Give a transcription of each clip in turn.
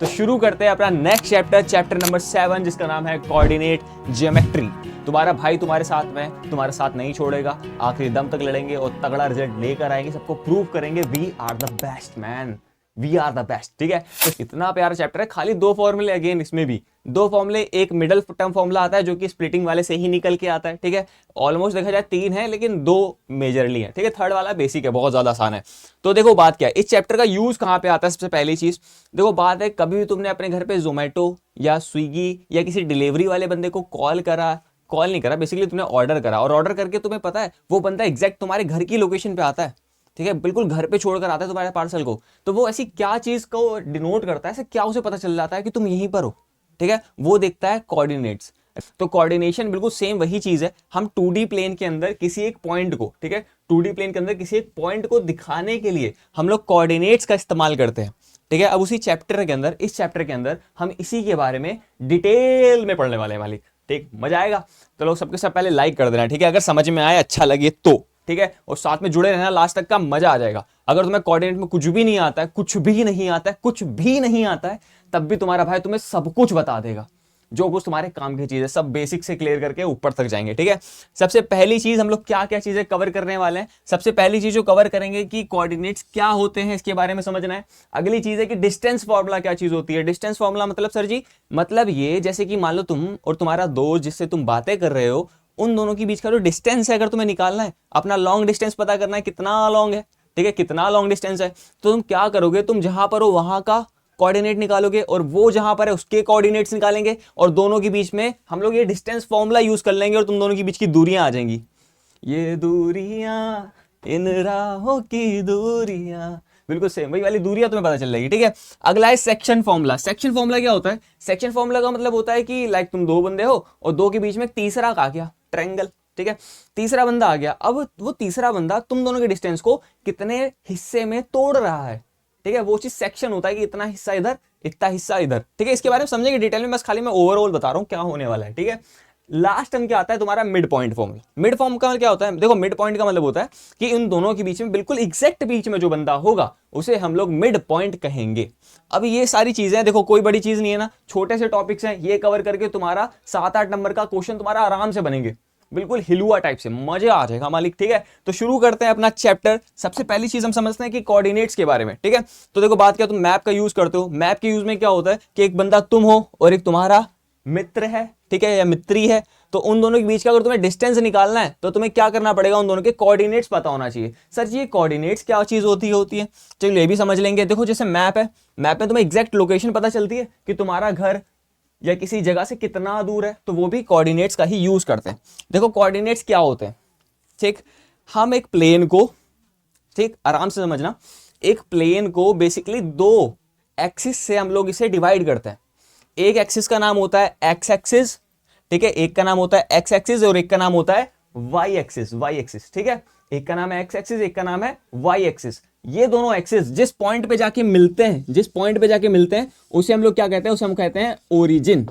तो शुरू करते हैं अपना नेक्स्ट चैप्टर, चैप्टर नंबर 7, जिसका नाम है कोऑर्डिनेट ज्योमेट्री। तुम्हारा भाई तुम्हारे साथ में, तुम्हारा साथ नहीं छोड़ेगा, आखिरी दम तक लड़ेंगे और तगड़ा रिजल्ट लेकर आएंगे, सबको प्रूव करेंगे we are the best man, we are the best. ठीक है, तो इतना प्यारा चैप्टर है। खाली 2 फॉर्मूले, अगेन इसमें भी 2 फॉर्मूले, एक मिडल टर्म फॉर्मूला आता है जो कि स्प्लिटिंग वाले से ही निकल के आता है। ठीक है, ऑलमोस्ट देखा जाए 3 है लेकिन 2 मेजरली है। ठीक है, थर्ड वाला बेसिक है, बहुत ज्यादा आसान है। तो देखो बात क्या है, इस चैप्टर का यूज कहां पे आता है। सबसे पहली चीज देखो, बात है कभी भी तुमने अपने घर पे जोमेटो या स्विगी या किसी डिलीवरी वाले बंदे को कॉल नहीं करा, बेसिकली तुमने ऑर्डर करा, और ऑर्डर करके तुम्हें पता है वो बंदा एग्जैक्ट तुम्हारे घर की लोकेशन पे आता है। ठीक है, बिल्कुल घर पे छोड़कर आता है तुम्हारे पार्सल को। तो वो ऐसी क्या चीज को डिनोट करता है, ऐसे क्या उसे पता चल जाता है कि तुम यहीं पर हो। ठीक है, वो देखता है कोऑर्डिनेट्स। तो कोऑर्डिनेशन बिल्कुल सेम वही चीज है। हम 2D प्लेन के अंदर किसी एक पॉइंट को, ठीक है, 2D प्लेन के अंदर किसी एक पॉइंट को दिखाने के लिए हम लोग कोऑर्डिनेट्स का इस्तेमाल करते हैं। ठीक है, अब उसी चैप्टर के अंदर, इस चैप्टर के अंदर हम इसी के बारे में डिटेल में पढ़ने वाले हैं मालिक। ठीक, मजा आएगा। तो लोग सबके सब पहले लाइक कर देना। ठीक है, अगर समझ में आए, अच्छा लगे तो। ठीक है, और साथ में जुड़े रहना, लास्ट तक का मजा आ जाएगा। अगर तुम्हें कोऑर्डिनेट में कुछ भी नहीं आता है, कुछ भी नहीं आता है, कुछ भी नहीं आता है, तब भी तुम्हारा भाई तुम्हें सब कुछ बता देगा, जो कुछ तुम्हारे काम की चीज है, सब बेसिक से क्लियर करके ऊपर तक जाएंगे। ठीक है, सबसे पहली चीज हम लोग क्या क्या चीजें कवर करने वाले हैं। सबसे पहली चीज जो कवर करेंगे कि कोऑर्डिनेट्स क्या होते हैं, इसके बारे में समझना है। अगली चीज है कि डिस्टेंस फॉर्मूला क्या चीज होती है। डिस्टेंस फॉर्मूला मतलब सर जी, मतलब ये जैसे कि मान लो तुम और तुम्हारा दोस्त जिससे तुम बातें कर रहे हो, उन दोनों के बीच का जो डिस्टेंस है, अगर तुम्हें निकालना है, अपना लॉन्ग डिस्टेंस पता करना है, कितना लॉन्ग है। ठीक है, कितना लॉन्ग डिस्टेंस है, तो तुम क्या करोगे, तुम जहां पर हो वहां का कोऑर्डिनेट निकालोगे और वो जहां पर है उसके कोऑर्डिनेट्स निकालेंगे, और दोनों के बीच में हम लोग ये डिस्टेंस फॉर्मूला यूज कर लेंगे और तुम दोनों के बीच की दूरियां आ जाएंगी। ये दूरियां, इन राहों की दूरियां, बिल्कुल सेम वही वाली दूरियां तुम्हें पता चल जाएगी। ठीक है, अगला है सेक्शन फॉर्मूला। सेक्शन फॉर्मूला क्या होता है? सेक्शन फॉर्मूला का मतलब होता है कि लाइक तुम 2 बंदे हो और 2 के बीच में तीसरा आ गया, ट्रायंगल। ठीक है, तीसरा बंदा आ गया। अब वो तीसरा बंदा तुम दोनों के डिस्टेंस को कितने हिस्से में तोड़ रहा है। ठीक है, वो चीज सेक्शन होता है कि इतना हिस्सा इधर, इतना हिस्सा इधर। ठीक है, इसके बारे में समझेंगे डिटेल में, बस खाली मैं ओवरऑल बता रहा हूं क्या होने वाला है। ठीक है, लास्ट टाइम क्या आता है तुम्हारा mid point formula. Mid form का क्या होता है? देखो, मिड पॉइंट का मतलब होता है कि इन दोनों के बीच में बिल्कुल एग्जैक्ट बीच में जो बंदा होगा उसे हम लोग मिड पॉइंट कहेंगे। अब ये सारी चीजें देखो, कोई बड़ी चीज नहीं है ना, छोटे से टॉपिक्स हैं, ये कवर करके तुम्हारा 7-8 नंबर का क्वेश्चन तुम्हारा आराम से बनेंगे, बिल्कुल हिलुआ टाइप से, मजा आ जाएगा मालिक। ठीक है, तो शुरू करते हैं अपना चैप्टर। सबसे पहली चीज हम समझते हैं कि कोऑर्डिनेट्स के बारे में। ठीक है, तो देखो बात क्या, तुम मैप का यूज करते हो। मैप के यूज में क्या होता है कि एक बंदा तुम हो और एक तुम्हारा मित्र है, ठीक है, या मित्री है। तो उन दोनों के बीच का अगर तुम्हें डिस्टेंस निकालना है तो तुम्हें क्या करना पड़ेगा, उन दोनों के कोऑर्डिनेट्स पता होना चाहिए। सर जी, ये कोऑर्डिनेट्स क्या चीज होती है? चलिए ये भी समझ लेंगे। देखो जैसे मैप है, मैप में तुम्हें एग्जैक्ट लोकेशन पता चलती है कि तुम्हारा घर या किसी जगह से कितना दूर है, तो वो भी कोऑर्डिनेट्स का ही यूज करते हैं। देखो कोऑर्डिनेट्स क्या होते हैं, ठीक, हम एक प्लेन को, ठीक, आराम से समझना, एक प्लेन को बेसिकली 2 एक्सिस से हम लोग इसे डिवाइड करते हैं। एक एक्सिस का नाम होता है एक्स एक्सिस, ठीक है, एक का नाम होता है एक्स एक्सिस और एक का नाम होता है वाई एक्सिस। ठीक है, एक का नाम है एक्स एक्सिस, एक का नाम है वाई एक्सिस। ये दोनों एक्सिस जिस पॉइंट पे जाके मिलते हैं, उसे हम लोग क्या कहते हैं? उसे हम कहते हैं ओरिजिन।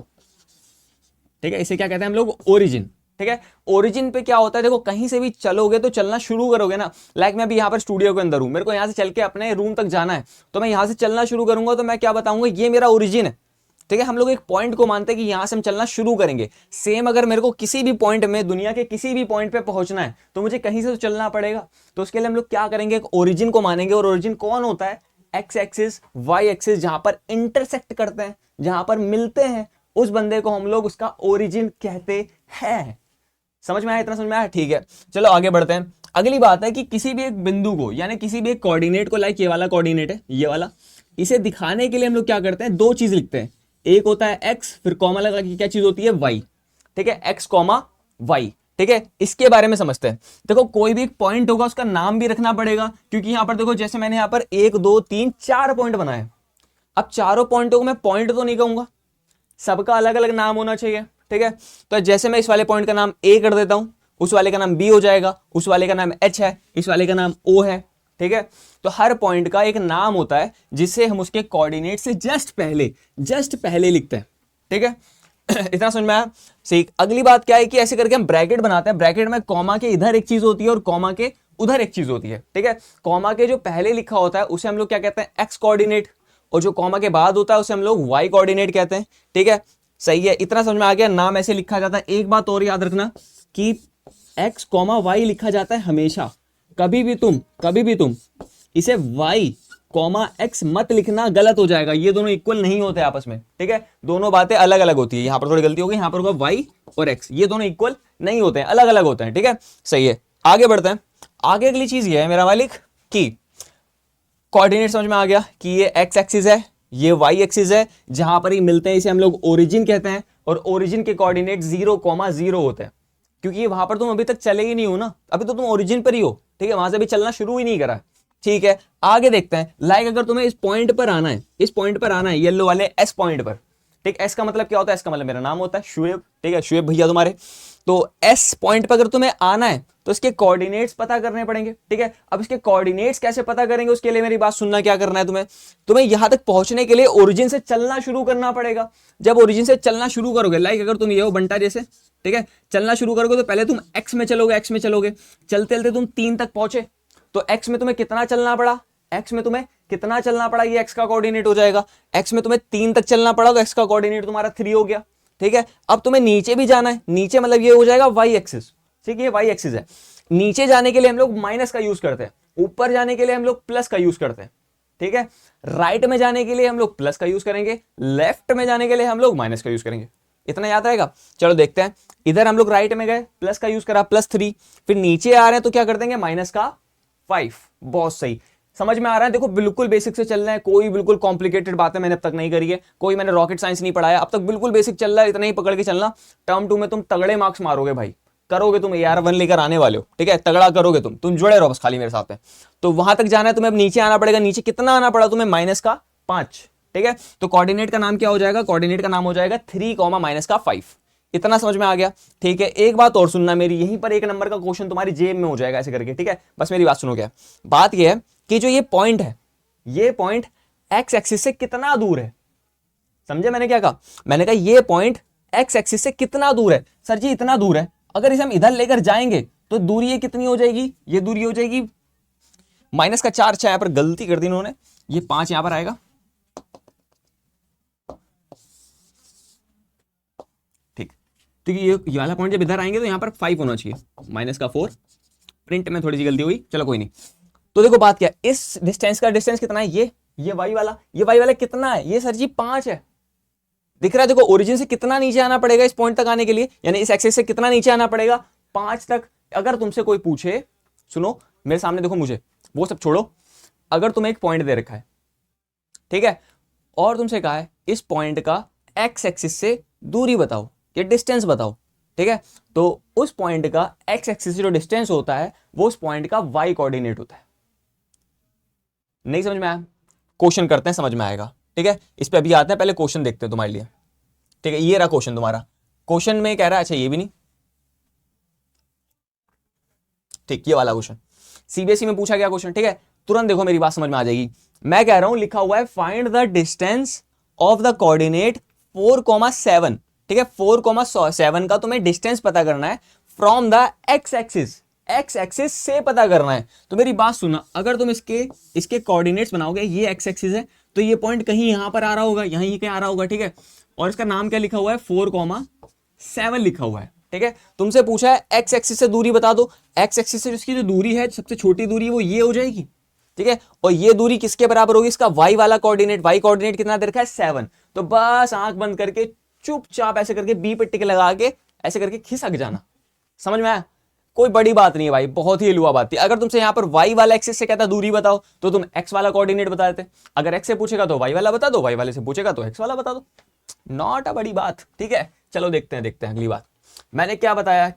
ठीक है, इसे क्या कहते हैं हम लोग? ओरिजिन। ठीक है, ओरिजिन पे क्या होता है, देखो कहीं से भी चलोगे तो चलना शुरू करोगे ना, लाइक मैं अभी यहाँ पर स्टूडियो के अंदर हूं, मेरे को यहाँ से चल के अपने रूम तक जाना है, तो मैं यहाँ से चलना शुरू करूंगा तो मैं क्या बताऊंगा, ये मेरा ओरिजिन है। ठीक है, हम लोग एक पॉइंट को मानते हैं कि यहां से हम चलना शुरू करेंगे। सेम अगर मेरे को किसी भी पॉइंट में, दुनिया के किसी भी पॉइंट पे पहुंचना है तो मुझे कहीं से तो चलना पड़ेगा। तो उसके लिए हम लोग क्या करेंगे, एक ओरिजिन को मानेंगे। और ओरिजिन कौन होता है? एक्स एक्सिस, वाई एक्सिस, जहां पर इंटरसेक्ट करते हैं, जहां पर मिलते हैं, उस बंदे को हम लोग उसका ओरिजिन कहते हैं। समझ में आया? इतना समझ में आया? ठीक है, चलो आगे बढ़ते हैं। अगली बात है कि किसी भी एक बिंदु को, यानी किसी भी एक कोऑर्डिनेट को, लाइक ये वाला कोऑर्डिनेट है, ये वाला, इसे दिखाने के लिए हम लोग क्या करते हैं, 2 चीज लिखते हैं। एक होता है एक्स, फिर कॉमा लगा के क्या चीज होती है? वाई। ठीक है, एक्स कॉमा वाई। ठीक है, इसके बारे में समझते हैं। देखो कोई भी एक पॉइंट होगा उसका नाम भी रखना पड़ेगा, क्योंकि यहां पर देखो जैसे मैंने यहां पर 1 2 3 4 पॉइंट बनाए। अब चारों पॉइंटों को मैं पॉइंट तो नहीं कहूंगा, सबका अलग अलग नाम होना चाहिए। ठीक है, तो जैसे मैं इस वाले पॉइंट का नाम ए कर देता हूं, उस वाले का नाम बी हो जाएगा, उस वाले का नाम एच है, इस वाले का नाम ओ है। ठीक है, तो हर पॉइंट का एक नाम होता है जिसे हम उसके कोऑर्डिनेट से जस्ट पहले लिखते हैं। ठीक है, इतना समझ में आया? सही। अगली बात क्या है कि ऐसे करके हम ब्रैकेट बनाते हैं। ब्रैकेट में कॉमा के इधर एक चीज होती है और कॉमा के उधर एक चीज होती है। ठीक है, कॉमा के जो पहले लिखा होता है उसे हम लोग क्या कहते हैं? एक्स कोऑर्डिनेट, और जो कॉमा के बाद होता है उसे हम लोग वाई कोऑर्डिनेट कहते हैं। ठीक है, सही है, इतना समझ में आ गया। नाम ऐसे लिखा जाता है। एक बात और याद रखना कि एक्स कॉमा वाई लिखा जाता है हमेशा। कभी भी तुम इसे वाई कॉमा एक्स मत लिखना, गलत हो जाएगा। ये दोनों इक्वल नहीं होते आपस में। ठीक है, दोनों बातें अलग अलग होती है। यहां पर थोड़ी गलती हो गई, यहां पर होगा वाई और एक्स, ये दोनों इक्वल नहीं होते हैं, अलग अलग होते हैं। ठीक है, सही है, आगे बढ़ते हैं। आगे अगली चीज ये है मेरा मालिक कि कोऑर्डिनेट समझ में आ गया कि ये एक्स एक्सिस है, ये वाई एक्सिस है, जहां पर ही मिलते हैं इसे हम लोग ओरिजिन कहते हैं। और ओरिजिन के कोऑर्डिनेट 0,0 होते हैं, क्योंकि वहां पर तुम अभी तक चले ही नहीं हो ना, अभी तो तुम ओरिजिन पर ही हो। ठीक है, वहां से भी चलना शुरू ही नहीं करा है। ठीक है, आगे देखते हैं। लाइक अगर तुम्हें इस पॉइंट पर आना है, इस पॉइंट पर आना है, येलो वाले एस पॉइंट पर। ठीक, एस का मतलब क्या होता है? एस का मतलब मेरा नाम होता है शुएब। ठीक है, शुएब भैया तुम्हारे। तो एस पॉइंट पर अगर तुम्हें आना है तो इसके कोऑर्डिनेट्स पता करने पड़ेंगे। ठीक है, अब इसके कोऑर्डिनेट्स कैसे पता करेंगे, उसके लिए मेरी बात सुनना। क्या करना है तुम्हें यहां तक पहुंचने के लिए ओरिजिन से चलना शुरू करना पड़ेगा। जब ओरिजिन से चलना शुरू करोगे, लाइक अगर तुम ये हो बंटा जैसे, ठीक है, चलना शुरू करोगे तो पहले तुम एक्स में चलोगे, चलते चलते तुम 3 तक पहुंचे। तो एक्स में तुम्हें कितना चलना पड़ा? ये एक्स का कोऑर्डिनेट हो जाएगा। एक्स में तुम्हें 3 तक चलना पड़ा तो एक्स का कोऑर्डिनेट तुम्हारा 3 हो गया। ठीक है, अब तुम्हें नीचे भी जाना है। नीचे मतलब ये हो जाएगा वाई एक्सिस। ठीक है, ये वाई एक्सिस है। नीचे जाने के लिए हम लोग माइनस का यूज करते हैं, ऊपर जाने के लिए हम लोग प्लस का यूज करते हैं। ठीक है, राइट में जाने के लिए हम लोग प्लस का यूज करेंगे, लेफ्ट में जाने के लिए हम लोग माइनस का यूज करेंगे। इतना याद रहेगा? चलो देखते हैं। इधर हम लोग राइट में गए, प्लस का यूज करा, +3। फिर नीचे आ रहे हैं तो क्या कर देंगे? -5। बहुत सही, समझ में आ रहा है? देखो बिल्कुल बेसिक से चल रहा है, कोई बिल्कुल कॉम्प्लिकेटेड बातें मैंने अब तक नहीं करी है, कोई मैंने रॉकेट साइंस नहीं पढ़ाया, अब तक बिल्कुल बेसिक चल रहा है। इतना ही पकड़ के चलना, टर्म 2 में तुम तगड़े मार्क्स मारोगे भाई, करोगे तुम AR1 लेकर आने वाले हो। ठीक है, तगड़ा करोगे तुम जुड़े रहो बस खाली मेरे साथ में। तो वहां तक जाना है तुम्हें, अब नीचे आना पड़ेगा। नीचे कितना आना पड़ा तुम्हें? -5। ठीक है, तो कोऑर्डिनेट का नाम क्या हो जाएगा? कोऑर्डिनेट का नाम हो जाएगा 3, -5। इतना समझ में आ गया? ठीक है, एक बात और सुनना मेरी, यहीं पर 1 नंबर का क्वेश्चन तुम्हारी जेब में हो जाएगा ऐसे करके। ठीक है, बस मेरी बात सुनो। क्या बात यह है कि जो ये पॉइंट है, ये पॉइंट एक्स एक्सिस से कितना दूर है? समझे मैंने क्या कहा? मैंने कहा ये पॉइंट एक्स एक्सिस से कितना दूर है। सर जी इतना दूर है। अगर इसे हम इधर लेकर जाएंगे तो दूरी ये कितनी हो जाएगी? ये दूरी हो जाएगी -4। अच्छा यहां पर गलती कर दी इन्होंने, ये 5 यहां पर आएगा। ठीक, तो ये वाला पॉइंट जब इधर आएंगे तो यहां पर 5 होना चाहिए, -4। प्रिंट में थोड़ी सी गलती हुई, चलो कोई नहीं। तो देखो बात क्या, इस डिस्टेंस का डिस्टेंस कितना है? ये वाई वाला कितना है? ये सर जी 5 है। दिख रहा है? देखो ओरिजिन से कितना नीचे आना पड़ेगा इस पॉइंट तक आने के लिए, यानी इस एक्सिस से कितना नीचे आना पड़ेगा? 5 तक। अगर तुमसे कोई पूछे, सुनो मेरे सामने देखो, मुझे वो सब छोड़ो, अगर तुम्हें एक पॉइंट दे रखा है, ठीक है, और तुमसे कहा है इस पॉइंट का एक्स एक्सिस से दूरी बताओ या डिस्टेंस बताओ, ठीक है, तो उस पॉइंट का एक्स एक्सिस से जो डिस्टेंस होता है वो उस पॉइंट का वाई कोऑर्डिनेट होता है। नहीं समझ में आया? क्वेश्चन करते हैं, समझ में आएगा। ठीक है, इस पे अभी आते हैं, पहले क्वेश्चन देखते हैं तुम्हारे लिए। ठीक है, ये रहा क्वेश्चन तुम्हारा। क्वेश्चन में कह रहा है, अच्छा ये भी नहीं, ठीक, ये वाला क्वेश्चन सीबीएसई में पूछा गया क्वेश्चन। ठीक है, तुरंत देखो मेरी बात समझ में आ जाएगी। मैं कह रहा हूं, लिखा हुआ है find the distance of the coordinate 4,7। ठीक है, 4,7 का तुम्हें डिस्टेंस पता करना है from the x axis, x axis से पता करना है। तो मेरी बात सुनना, अगर तुम इसके कोऑर्डिनेट्स बनाओगे, ये एक्स एक्सिस है तो ये पॉइंट कहीं यहां पर आ रहा होगा, यहीं कहीं आ रहा होगा। ठीक है, और इसका नाम क्या लिखा हुआ है? 4,7 लिखा हुआ है। ठीक है, तुमसे पूछा है एक्स एक्सिस से दूरी बता दो। एक्स एक्सिस से इसकी जो दूरी है, सबसे छोटी दूरी, वो ये हो जाएगी। ठीक है, और ये दूरी किसके बराबर होगी? इसका वाई वाला कोऑर्डिनेट। वाई कोऑर्डिनेट कितना दे रखा है? 7। तो बस आंख बंद करके चुपचाप ऐसे करके बी पे टिक लगा के ऐसे करके खिसक जाना। समझ में आया? कोई बड़ी बात नहीं है भाई, बहुत ही लुआ बात थी। अगर तुमसे यहां पर वाई वाला एक्सिस से कहता दूरी बताओ तो तुम एक्स वाला कोऑर्डिनेट बता देते। अगर एक्स से पूछेगा तो वाई वाला बता दो, वाई वाले से पूछेगा तो एक्स वाला बता दो। नॉट अ बड़ी बात। ठीक है, चलो देखते हैं अगली बात। मैंने क्या बताया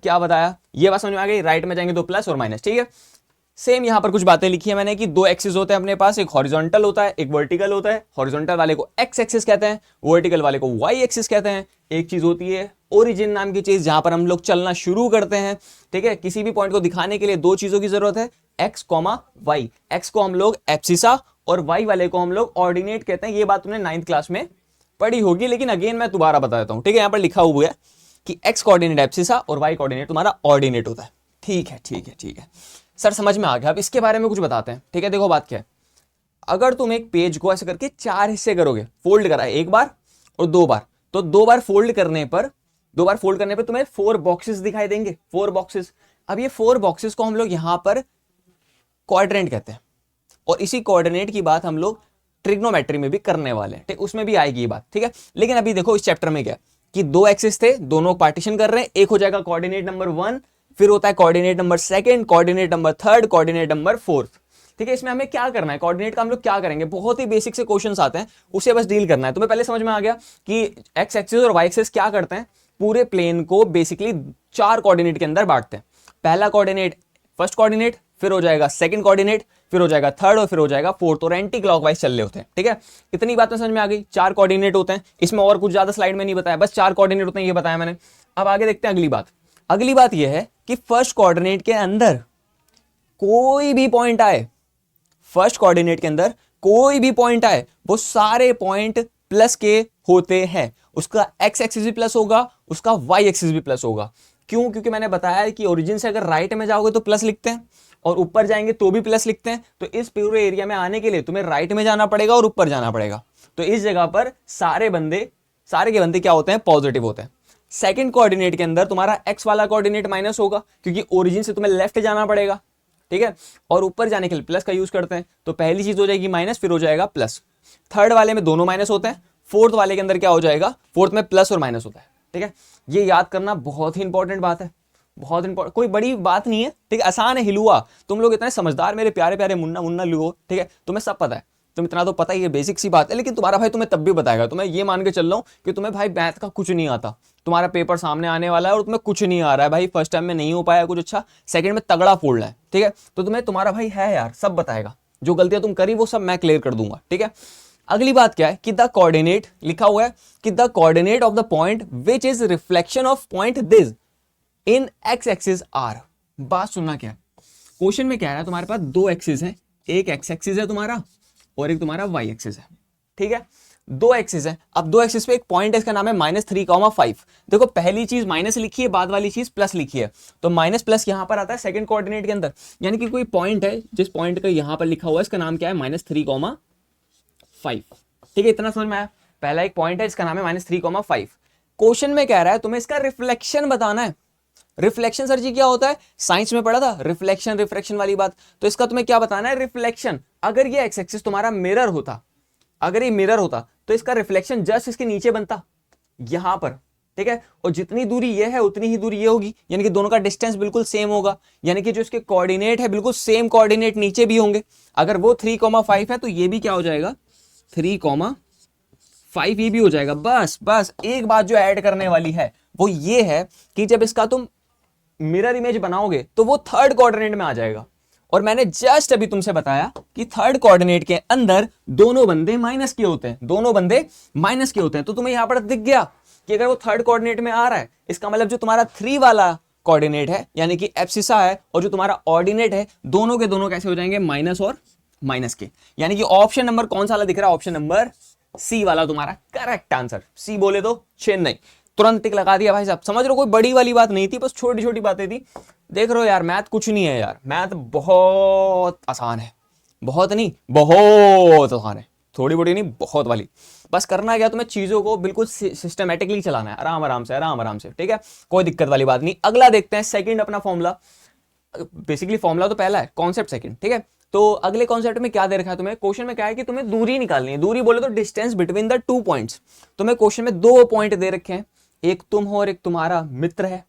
ये बात समझ में आ गई। राइट में जाएंगे तो प्लस और माइनस। ठीक है, सेम यहां पर कुछ बातें लिखी है मैंने कि 2 एक्सिस होते हैं अपने पास, एक हॉरिजॉन्टल होता है, एक वर्टिकल होता है। हॉरिजॉन्टल वाले को एक्स एक्सिस कहते हैं, वर्टिकल वाले को वाई एक्सिस कहते हैं। एक चीज होती है ओरिजिन नाम की चीज, जहां पर हम लोग चलना शुरू करते हैं। ठीक है, किसी भी पॉइंट को दिखाने के लिए 2 चीजों की जरूरत है, एक्स कॉमा वाई। एक्स को हम लोग एब्सिसा और वाई वाले को हम लोग ऑर्डिनेट कहते हैं। ये बात तुमने 9th क्लास में पढ़ी होगी, लेकिन अगेन मैं दोबारा बता देता हूं। ठीक है, यहां पर लिखा हुआ है कि एक्स कोऑर्डिनेट एब्सिसा और वाई कोऑर्डिनेट तुम्हारा ऑर्डिनेट होता है। ठीक है सर, समझ में आ गया। अब इसके बारे में कुछ बताते हैं। ठीक है, देखो बात क्या है, अगर तुम एक पेज को ऐसे करके 4 हिस्से करोगे, फोल्ड करा है एक बार और 2 बार, तो 2 बार फोल्ड करने पर तुम्हें 4 बॉक्सेस दिखाई देंगे, 4 बॉक्सेस। अब ये 4 बॉक्सेस को हम लोग यहां पर क्वाड्रेंट कहते हैं, और इसी कोऑर्डिनेट की बात हम लोग ट्रिग्नोमेट्री में भी करने वाले हैं, ठीक, उसमें भी आएगी ये बात, ठीक है। लेकिन अभी देखो इस चैप्टर में क्या कि 2 एक्सिस थे, दोनों पार्टीशन कर रहे हैं, एक हो जाएगा कोऑर्डिनेट नंबर 1, फिर होता है coordinate number 2, coordinate number 3, coordinate number 4, ठीक है। इसमें हमें क्या करना है, कोऑर्डिनेट का हम लोग क्या करेंगे, बहुत ही बेसिक से क्वेश्चंस आते हैं, उसे बस डील करना है। तुम्हें पहले समझ में आ गया कि एक्स एक्सिस और वाई एक्सिस क्या करते हैं, पूरे प्लेन को बेसिकली 4 कोऑर्डिनेट के अंदर बांटते हैं। पहला कोऑर्डिनेट फर्स्ट कोऑर्डिनेट, फिर हो जाएगा सेकंड कोऑर्डिनेट, फिर हो जाएगा थर्ड, और फिर हो जाएगा फोर्थ, और एंटी क्लॉकवाइज चल रहे होते हैं, ठीक है। इतनी बात में समझ में आ गई, 4 कोऑर्डिनेट होते हैं, इसमें और कुछ ज्यादा स्लाइड में नहीं बताया, बस 4 कोऑर्डिनेट होते हैं, ये बताया मैंने। अब आगे देखते हैं अगली बात। अगली बात यह है कि फर्स्ट कोऑर्डिनेट के अंदर कोई भी पॉइंट आए, फर्स्ट कोऑर्डिनेट के अंदर कोई भी पॉइंट आए, वो सारे पॉइंट प्लस के होते हैं। उसका एक्स एक्सिस भी प्लस होगा, उसका वाई एक्सिस भी प्लस होगा। क्यों? क्योंकि मैंने बताया कि ओरिजिन से अगर राइट में जाओगे तो प्लस लिखते हैं, और ऊपर जाएंगे तो भी प्लस लिखते हैं। तो इस पूरे एरिया में आने के लिए तुम्हें राइट में जाना पड़ेगा और ऊपर जाना पड़ेगा। तो इस जगह पर सारे के बंदे क्या होते हैं, पॉजिटिव होते हैं। सेकंड कोऑर्डिनेट के अंदर तुम्हारा एक्स वाला कोऑर्डिनेट माइनस होगा, क्योंकि ओरिजिन से तुम्हें लेफ्ट जाना पड़ेगा, ठीक है, और ऊपर जाने के लिए प्लस का यूज करते हैं। तो पहली चीज हो जाएगी माइनस, फिर हो जाएगा प्लस। थर्ड वाले में दोनों माइनस होते हैं, फोर्थ वाले के अंदर क्या हो जाएगा, फोर्थ में प्लस और माइनस होता है, ठीक है। ये याद करना बहुत ही इंपॉर्टेंट बात है, बहुत इंपॉर्टेंट, कोई बड़ी बात नहीं है, ठीक है, आसान है, हिलुआ। तुम लोग इतने समझदार मेरे प्यारे प्यारे मुन्ना मुन्ना लुओ, ठीक है, तुम्हें सब पता है, तुम इतना तो पता ही है, बेसिक सी बात है। लेकिन तुम्हारा भाई तुम्हें तब भी बताएगा, तुम्हें ये मान के चल रहा हूं कि तुम्हें भाई मैथ का कुछ नहीं आता, तुम्हारा पेपर सामने आने वाला है और तुम्हें कुछ नहीं आ रहा है भाई, फर्स्ट टाइम में नहीं हो पाया कुछ अच्छा, सेकंड में तगड़ा फोड़ना है, ठीक है। तो तुम्हें तुम्हारा भाई है यार, सब बताएगा, जो गलतियां तुम करी वो सब मैं क्लियर कर दूंगा, ठीक है। अगली बात क्या है कि द कोऑर्डिनेट लिखा हुआ है कि the coordinate of the point which is reflection of point this in x axis are. बात सुनना क्या है, क्वेश्चन में क्या है, तुम्हारे पास 2 एक्सिस है, एक एक्स एक्सिस है तुम्हारा और एक तुम्हारा वाई एक्सिस है, ठीक है। 2 एक्सिस है, अब 2 एक्सिस पे एक पॉइंट है, इसका नाम है -3,5। देखो पहली चीज माइनस लिखी है, बाद वाली चीज प्लस लिखी है, तो माइनस प्लस यहां पर आता है सेकंड कोऑर्डिनेट के अंदर। यानी कि कोई पॉइंट है, जिस पॉइंट का यहां पर लिखा हुआ है, इसका नाम क्या है, -3,5, ठीक है। इतना समझ में आया। पहला एक पॉइंट है, इसका नाम है -3,5। क्वेश्चन में कह रहा है तुम्हें इसका रिफ्लेक्शन बताना है। रिफ्लेक्शन सर जी क्या होता है, साइंस में पढ़ा था, रिफ्लेक्शन रिफ्रैक्शन वाली बात। तो इसका तुम्हें क्या बताना है, रिफ्लेक्शन। अगर ये एक्स एक्सिस तुम्हारा मिरर होता, अगर ये मिरर होता तो इसका रिफ्लेक्शन जस्ट इसके नीचे बनता, यहां पर, ठीक है। और जितनी दूरी ये है उतनी ही दूरी ये होगी, यानी कि दोनों का डिस्टेंस बिल्कुल सेम होगा, यानी कि जो इसके कोऑर्डिनेट है बिल्कुल सेम कोऑर्डिनेट नीचे भी होंगे। अगर वो 3,5 है तो ये भी क्या हो जाएगा, 3,5 ये भी हो जाएगा। बस एक बात जो ऐड करने वाली है वो ये है कि जब इसका तुम मिरर इमेज बनाओगे तो वो थर्ड कोऑर्डिनेट में आ जाएगा। और मैंने जस्ट अभी तुमसे बताया कि थर्ड कोऑर्डिनेट के अंदर दोनों बंदे माइनस के होते हैं, दोनों बंदे माइनस के होते हैं। तो तुम्हें यहां पर दिख गया कि अगर वो थर्ड कोऑर्डिनेट में आ रहा है, इसका मतलब जो तुम्हारा 3 वाला कोऑर्डिनेट है यानी कि एब्सिसा है, और जो तुम्हारा ऑर्डिनेट है, दोनों के दोनों कैसे हो जाएंगे, माइनस और माइनस के। यानी कि ऑप्शन नंबर कौन सा वाला दिख रहा है, ऑप्शन नंबर सी वाला तुम्हारा करेक्ट आंसर। सी बोले तो चेन्नई, तुरंत टिक लगा दिया भाई साहब। समझ रहे हो, कोई बड़ी वाली बात नहीं थी, बस छोटी छोटी बातें थी। देख रहे हो यार, मैथ कुछ नहीं है यार, मैथ बहुत आसान है, बहुत नहीं बहुत आसान है, थोड़ी बड़ी नहीं बहुत वाली। बस करना क्या, तुम्हें चीजों को बिल्कुल सिस्टमेटिकली चलाना है, आराम आराम से, आराम आराम से, ठीक है, कोई दिक्कत वाली बात नहीं। अगला देखते हैं, सेकंड अपना फॉर्मूला। बेसिकली फॉर्मूला तो पहला है, कॉन्सेप्ट सेकंड, ठीक है। तो अगले कॉन्सेप्ट में क्या दे रखा है तुम्हें, क्वेश्चन में क्या है कि तुम्हें दूरी निकालनी है। दूरी बोले तो डिस्टेंस बिटवीन द 2 पॉइंट्स। तुम्हें क्वेश्चन में 2 पॉइंट दे रखे हैं, एक तुम हो और एक तुम्हारा मित्र है,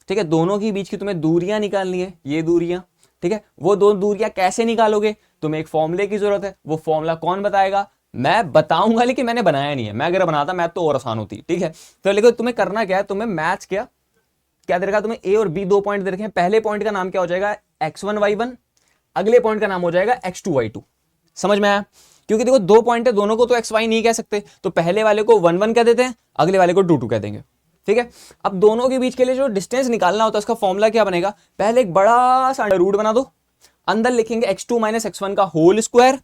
ठीक है। दोनों के बीच की तुम्हें दूरियां निकालनी है, ये दूरियां, ठीक है। वो 2 दूरियां कैसे निकालोगे, तुम्हें एक फॉर्मूले की जरूरत है। वो फॉर्मूला कौन बताएगा, मैं बताऊंगा, लेकिन मैंने बनाया नहीं है। मैं अगर बनाता मैथ तो और आसान होती, ठीक है। तो लेकिन तुम्हें करना क्या है, तुम्हें मैथ्स क्या दे रखा, तुम्हें ए और बी 2 पॉइंट दे रखे हैं। पहले पॉइंट का नाम क्या हो जाएगा, x1 y1, अगले पॉइंट का नाम हो जाएगा x2 y2। समझ में आया, क्योंकि देखो 2 पॉइंट है, दोनों को तो x y नहीं कह सकते, तो पहले वाले को 1 1 कह देते हैं, अगले वाले को 2 2 कह देंगे, ठीक है। अब दोनों के बीच के लिए जो डिस्टेंस निकालना होता है उसका फॉर्मूला क्या बनेगा, पहले एक बड़ा सा रूट बना दो, अंदर लिखेंगे x2 - x1 का होल स्क्वायर,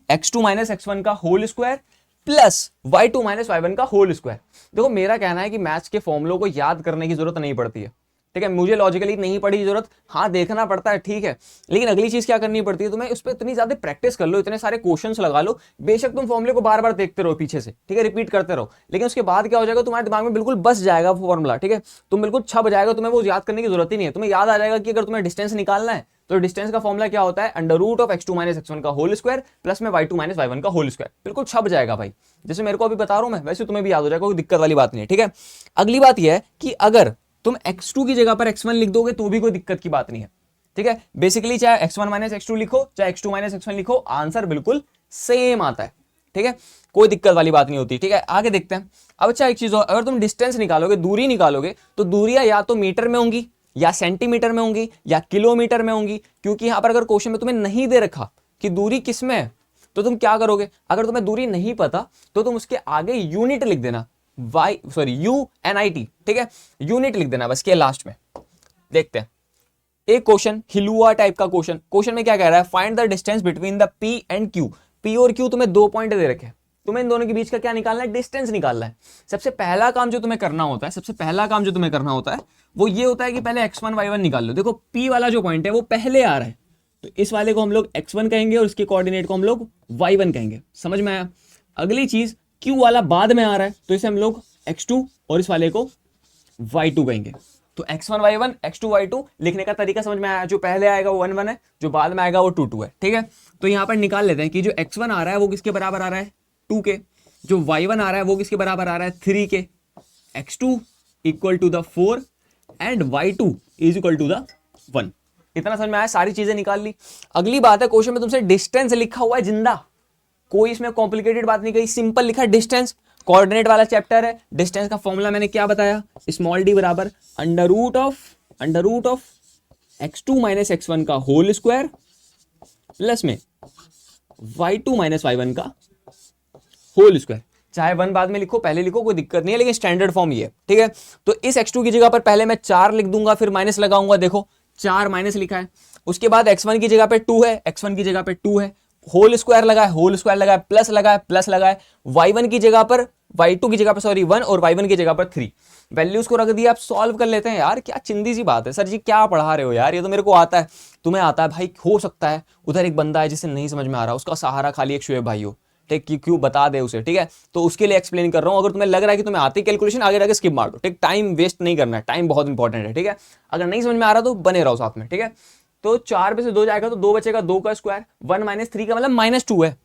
x2 - x1 का whole square plus y2 - y1 का होल स्क्वायर। देखो मेरा कहना है कि मैथ्स के फॉर्मूलों को याद करने की जरूरत नहीं पड़ती है, ठीक है, मुझे लॉजिकली नहीं पड़ी जरूरत, हाँ देखना पड़ता है ठीक है, लेकिन अगली चीज क्या करनी पड़ती है तुम्हें, उस पर इतनी ज्यादा प्रैक्टिस कर लो, इतने सारे क्वेश्चंस लगा लो, बेशक तुम फॉर्मूले को बार बार देखते रहो पीछे से, ठीक है, रिपीट करते रहो, लेकिन उसके बाद क्या हो जाएगा, तुम्हारे दिमाग में बिल्कुल बस जाएगा फॉर्मूला, ठीक है, तुम बिल्कुल छप जाएगा, तुम्हें वो याद करने की जरूरत ही नहीं है, तुम्हें याद आ जाएगा कि अगर तुम्हें डिस्टेंस निकालना है तो डिस्टेंस का फॉर्मूला क्या होता है, under root of x2 minus x1 का होल स्क्वायर प्लस में y2 माइनस y1 का होल स्क्वायर, बिल्कुल छप जाएगा भाई, जैसे मेरे को अभी बता रहा हूं मैं वैसे तुम्हें भी याद हो जाएगा, कोई दिक्कत वाली बात नहीं है, ठीक है। अगली बात यह है कि अगर तुम x2 की जगह पर x1 लिख दोगे तो भी कोई दिक्कत की बात नहीं है, ठीक है, बेसिकली चाहे x1 माइनस x2 लिखो चाहे x2 माइनस x1 लिखो, आंसर बिल्कुल सेम आता है, ठीक है, कोई दिक्कत वाली बात नहीं होती, ठीक है। आगे देखते हैं। अब अच्छा एक चीज और, अगर तुम डिस्टेंस निकालोगे, दूरी निकालोगे, तो दूरियां या तो मीटर में होंगी या सेंटीमीटर में होंगी या किलोमीटर में होंगी, क्योंकि यहां पर अगर क्वेश्चन में तुम्हें नहीं दे रखा कि दूरी किस में है, तो तुम क्या करोगे, अगर तुम्हें दूरी नहीं पता तो तुम उसके आगे यूनिट लिख देना, UNIT, ठीक है, यूनिट लिख देना बस के लास्ट में। देखते हैं एक क्वेश्चन, हिलुआ टाइप का क्वेश्चन में क्या कह रहा है, find the distance between the P and Q। P और Q तुम्हें 2 पॉइंट दे रखे हैं, तुम्हें इन दोनों के बीच का क्या निकालना है, डिस्टेंस निकालना है। सबसे पहला काम जो तुम्हें करना होता है वो ये होता है कि पहले x1 y1 निकाल लो। देखो P वाला जो पॉइंट है वो पहले आ रहा है, तो इस वाले को हम लोग x1 कहेंगे और इसके कोऑर्डिनेट को हम लोग y1 कहेंगे, समझ में आया। अगली चीज Q वाला बाद में आ रहा है, तो इसे हम लोग x2 और इस वाले को y2 कहेंगे। तो x1 y1 x2 y2 लिखने का तरीका समझ में आया, जो पहले आएगा वो 1 1 है, जो बाद में आएगा वो 2 2 है, ठीक है। तो यहां पर निकाल लेते हैं कि जो x1 आ रहा है वो किसके बराबर आ रहा है, 2 के, जो y1 आ रहा है वो किसके बराबर आ रहा है, 3 के, x2 equal to the 4 and y2 is equal to the 1। इतना समझ में आया, सारी चीजें निकाल ली। अगली बात है, क्वेश्चन में तुमसे डिस्टेंस लिखा हुआ है जिंदा, कोई इसमें कॉम्प्लिकेटेड बात नहीं कही, सिंपल लिखा है डिस्टेंस, कोऑर्डिनेट वाला चैप्टर है। डिस्टेंस का फॉर्मूला मैंने क्या बताया, स्मॉल d बराबर under root of x2 minus x1 का होल स्क्वायर प्लस में y2 माइनस y1 का होल स्क्वायर। चाहे 1 बाद में लिखो पहले लिखो, कोई दिक्कत नहीं है, लेकिन स्टैंडर्ड फॉर्म ये है, ठीक है। तो इस x2 की जगह पर पहले मैं 4 लिख दूंगा, फिर माइनस लगाऊंगा, देखो 4 माइनस लिखा है। उसके बाद x1 की जगह पे 2 है, x1 की जगह पे 2 है, होल स्क्वायर लगाए, प्लस लगाए, y1 की जगह पर y2 की जगह पर 1 और y1 की जगह पर 3 वैल्यूज को रख दिया। आप सॉल्व कर लेते हैं। यार क्या चिंदी सी बात है, सर जी क्या पढ़ा रहे हो यार, ये तो मेरे को आता है, तुम्हें आता है भाई, हो सकता है उधर एक बंदा है जिसे नहीं समझ में आ रहा, उसका सहारा खाली एक शुएब भाई हो, ठीक, क्यों बता दे उसे, ठीक है, तो उसके लिए एक्सप्लेन कर रहा हूं। अगर तुम्हें लग रहा है कि तुम्हें आती कैलकुलेशन, आगे जाके स्किप मार दो, ठीक, टाइम वेस्ट नहीं करना है, टाइम बहुत इंपॉर्टेंट है, ठीक है। अगर नहीं समझ में आ रहा तो बने रहो साथ में, ठीक है। तो 4 में से 2 जाएगा तो 2 बचेगा, 2 का स्क्वायर, 1 माइनस 3 का मतलब -2 है,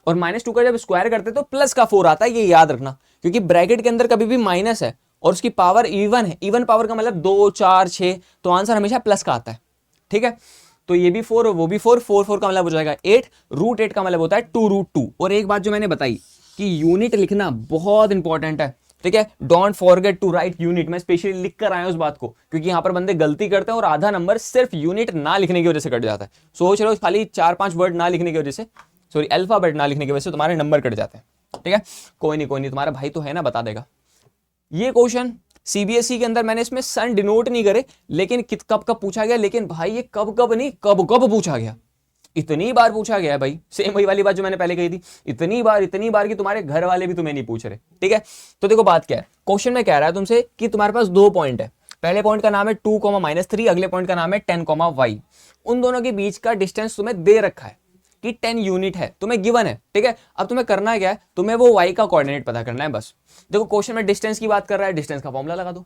और -2 का जब स्क्वायर करते तो प्लस का 4 आता है, ये याद रखना, क्योंकि ब्रैकेट के अंदर कभी भी माइनस है और उसकी पावर इवन है, इवन पावर का मतलब 2 4 6, तो आंसर हमेशा प्लस का आता है, ठीक है। तो ये भी 4 वो भी 4, 4 4 का मतलब हो जाएगा 8, √8 का मतलब होता है 2√2। और एक बात जो मैंने बताई कि यूनिट लिखना बहुत इंपॉर्टेंट है, ठीक है, don't forget to write unit. मैं स्पेशली लिख कर आया उस बात को, क्योंकि यहां पर बंदे गलती करते हैं और आधा नंबर सिर्फ यूनिट ना लिखने की वजह से कट जाता है। सोच रहे हो खाली 4-5 वर्ड ना लिखने की वजह से, सॉरी अल्फाबेट ना लिखने की वजह से तुम्हारे नंबर कट जाते हैं, ठीक है। कोई नहीं, तुम्हारा भाई तो है ना, बता देगा। ये क्वेश्चन सीबीएसई के अंदर मैंने इसमें सन डिनोट नहीं करे, लेकिन कब कब पूछा गया, लेकिन भाई ये कब कब नहीं कब कब पूछा गया, इतनी बार पूछा गया है भाई। सेम वही वाली बात जो मैंने पहले कही थी, इतनी बार कि तुम्हारे घर वाले भी तुम्हें नहीं पूछ रहे, ठीक है। तो देखो बात क्या है, क्वेश्चन में कह रहा है तुमसे कि तुम्हारे पास 2 पॉइंट है, पहले पॉइंट का नाम है 2, -3, अगले पॉइंट का नाम है 10, y। उन दोनों के बीच का डिस्टेंस तुम्हें दे रखा है कि 10 यूनिट है, तुम्हें गिवन है, ठीक है। अब तुम्हें करना क्या है, तुम्हें वो y का कोऑर्डिनेट पता करना है बस। देखो क्वेश्चन में डिस्टेंस की बात कर रहा है, डिस्टेंस का फॉर्मूला लगा दो,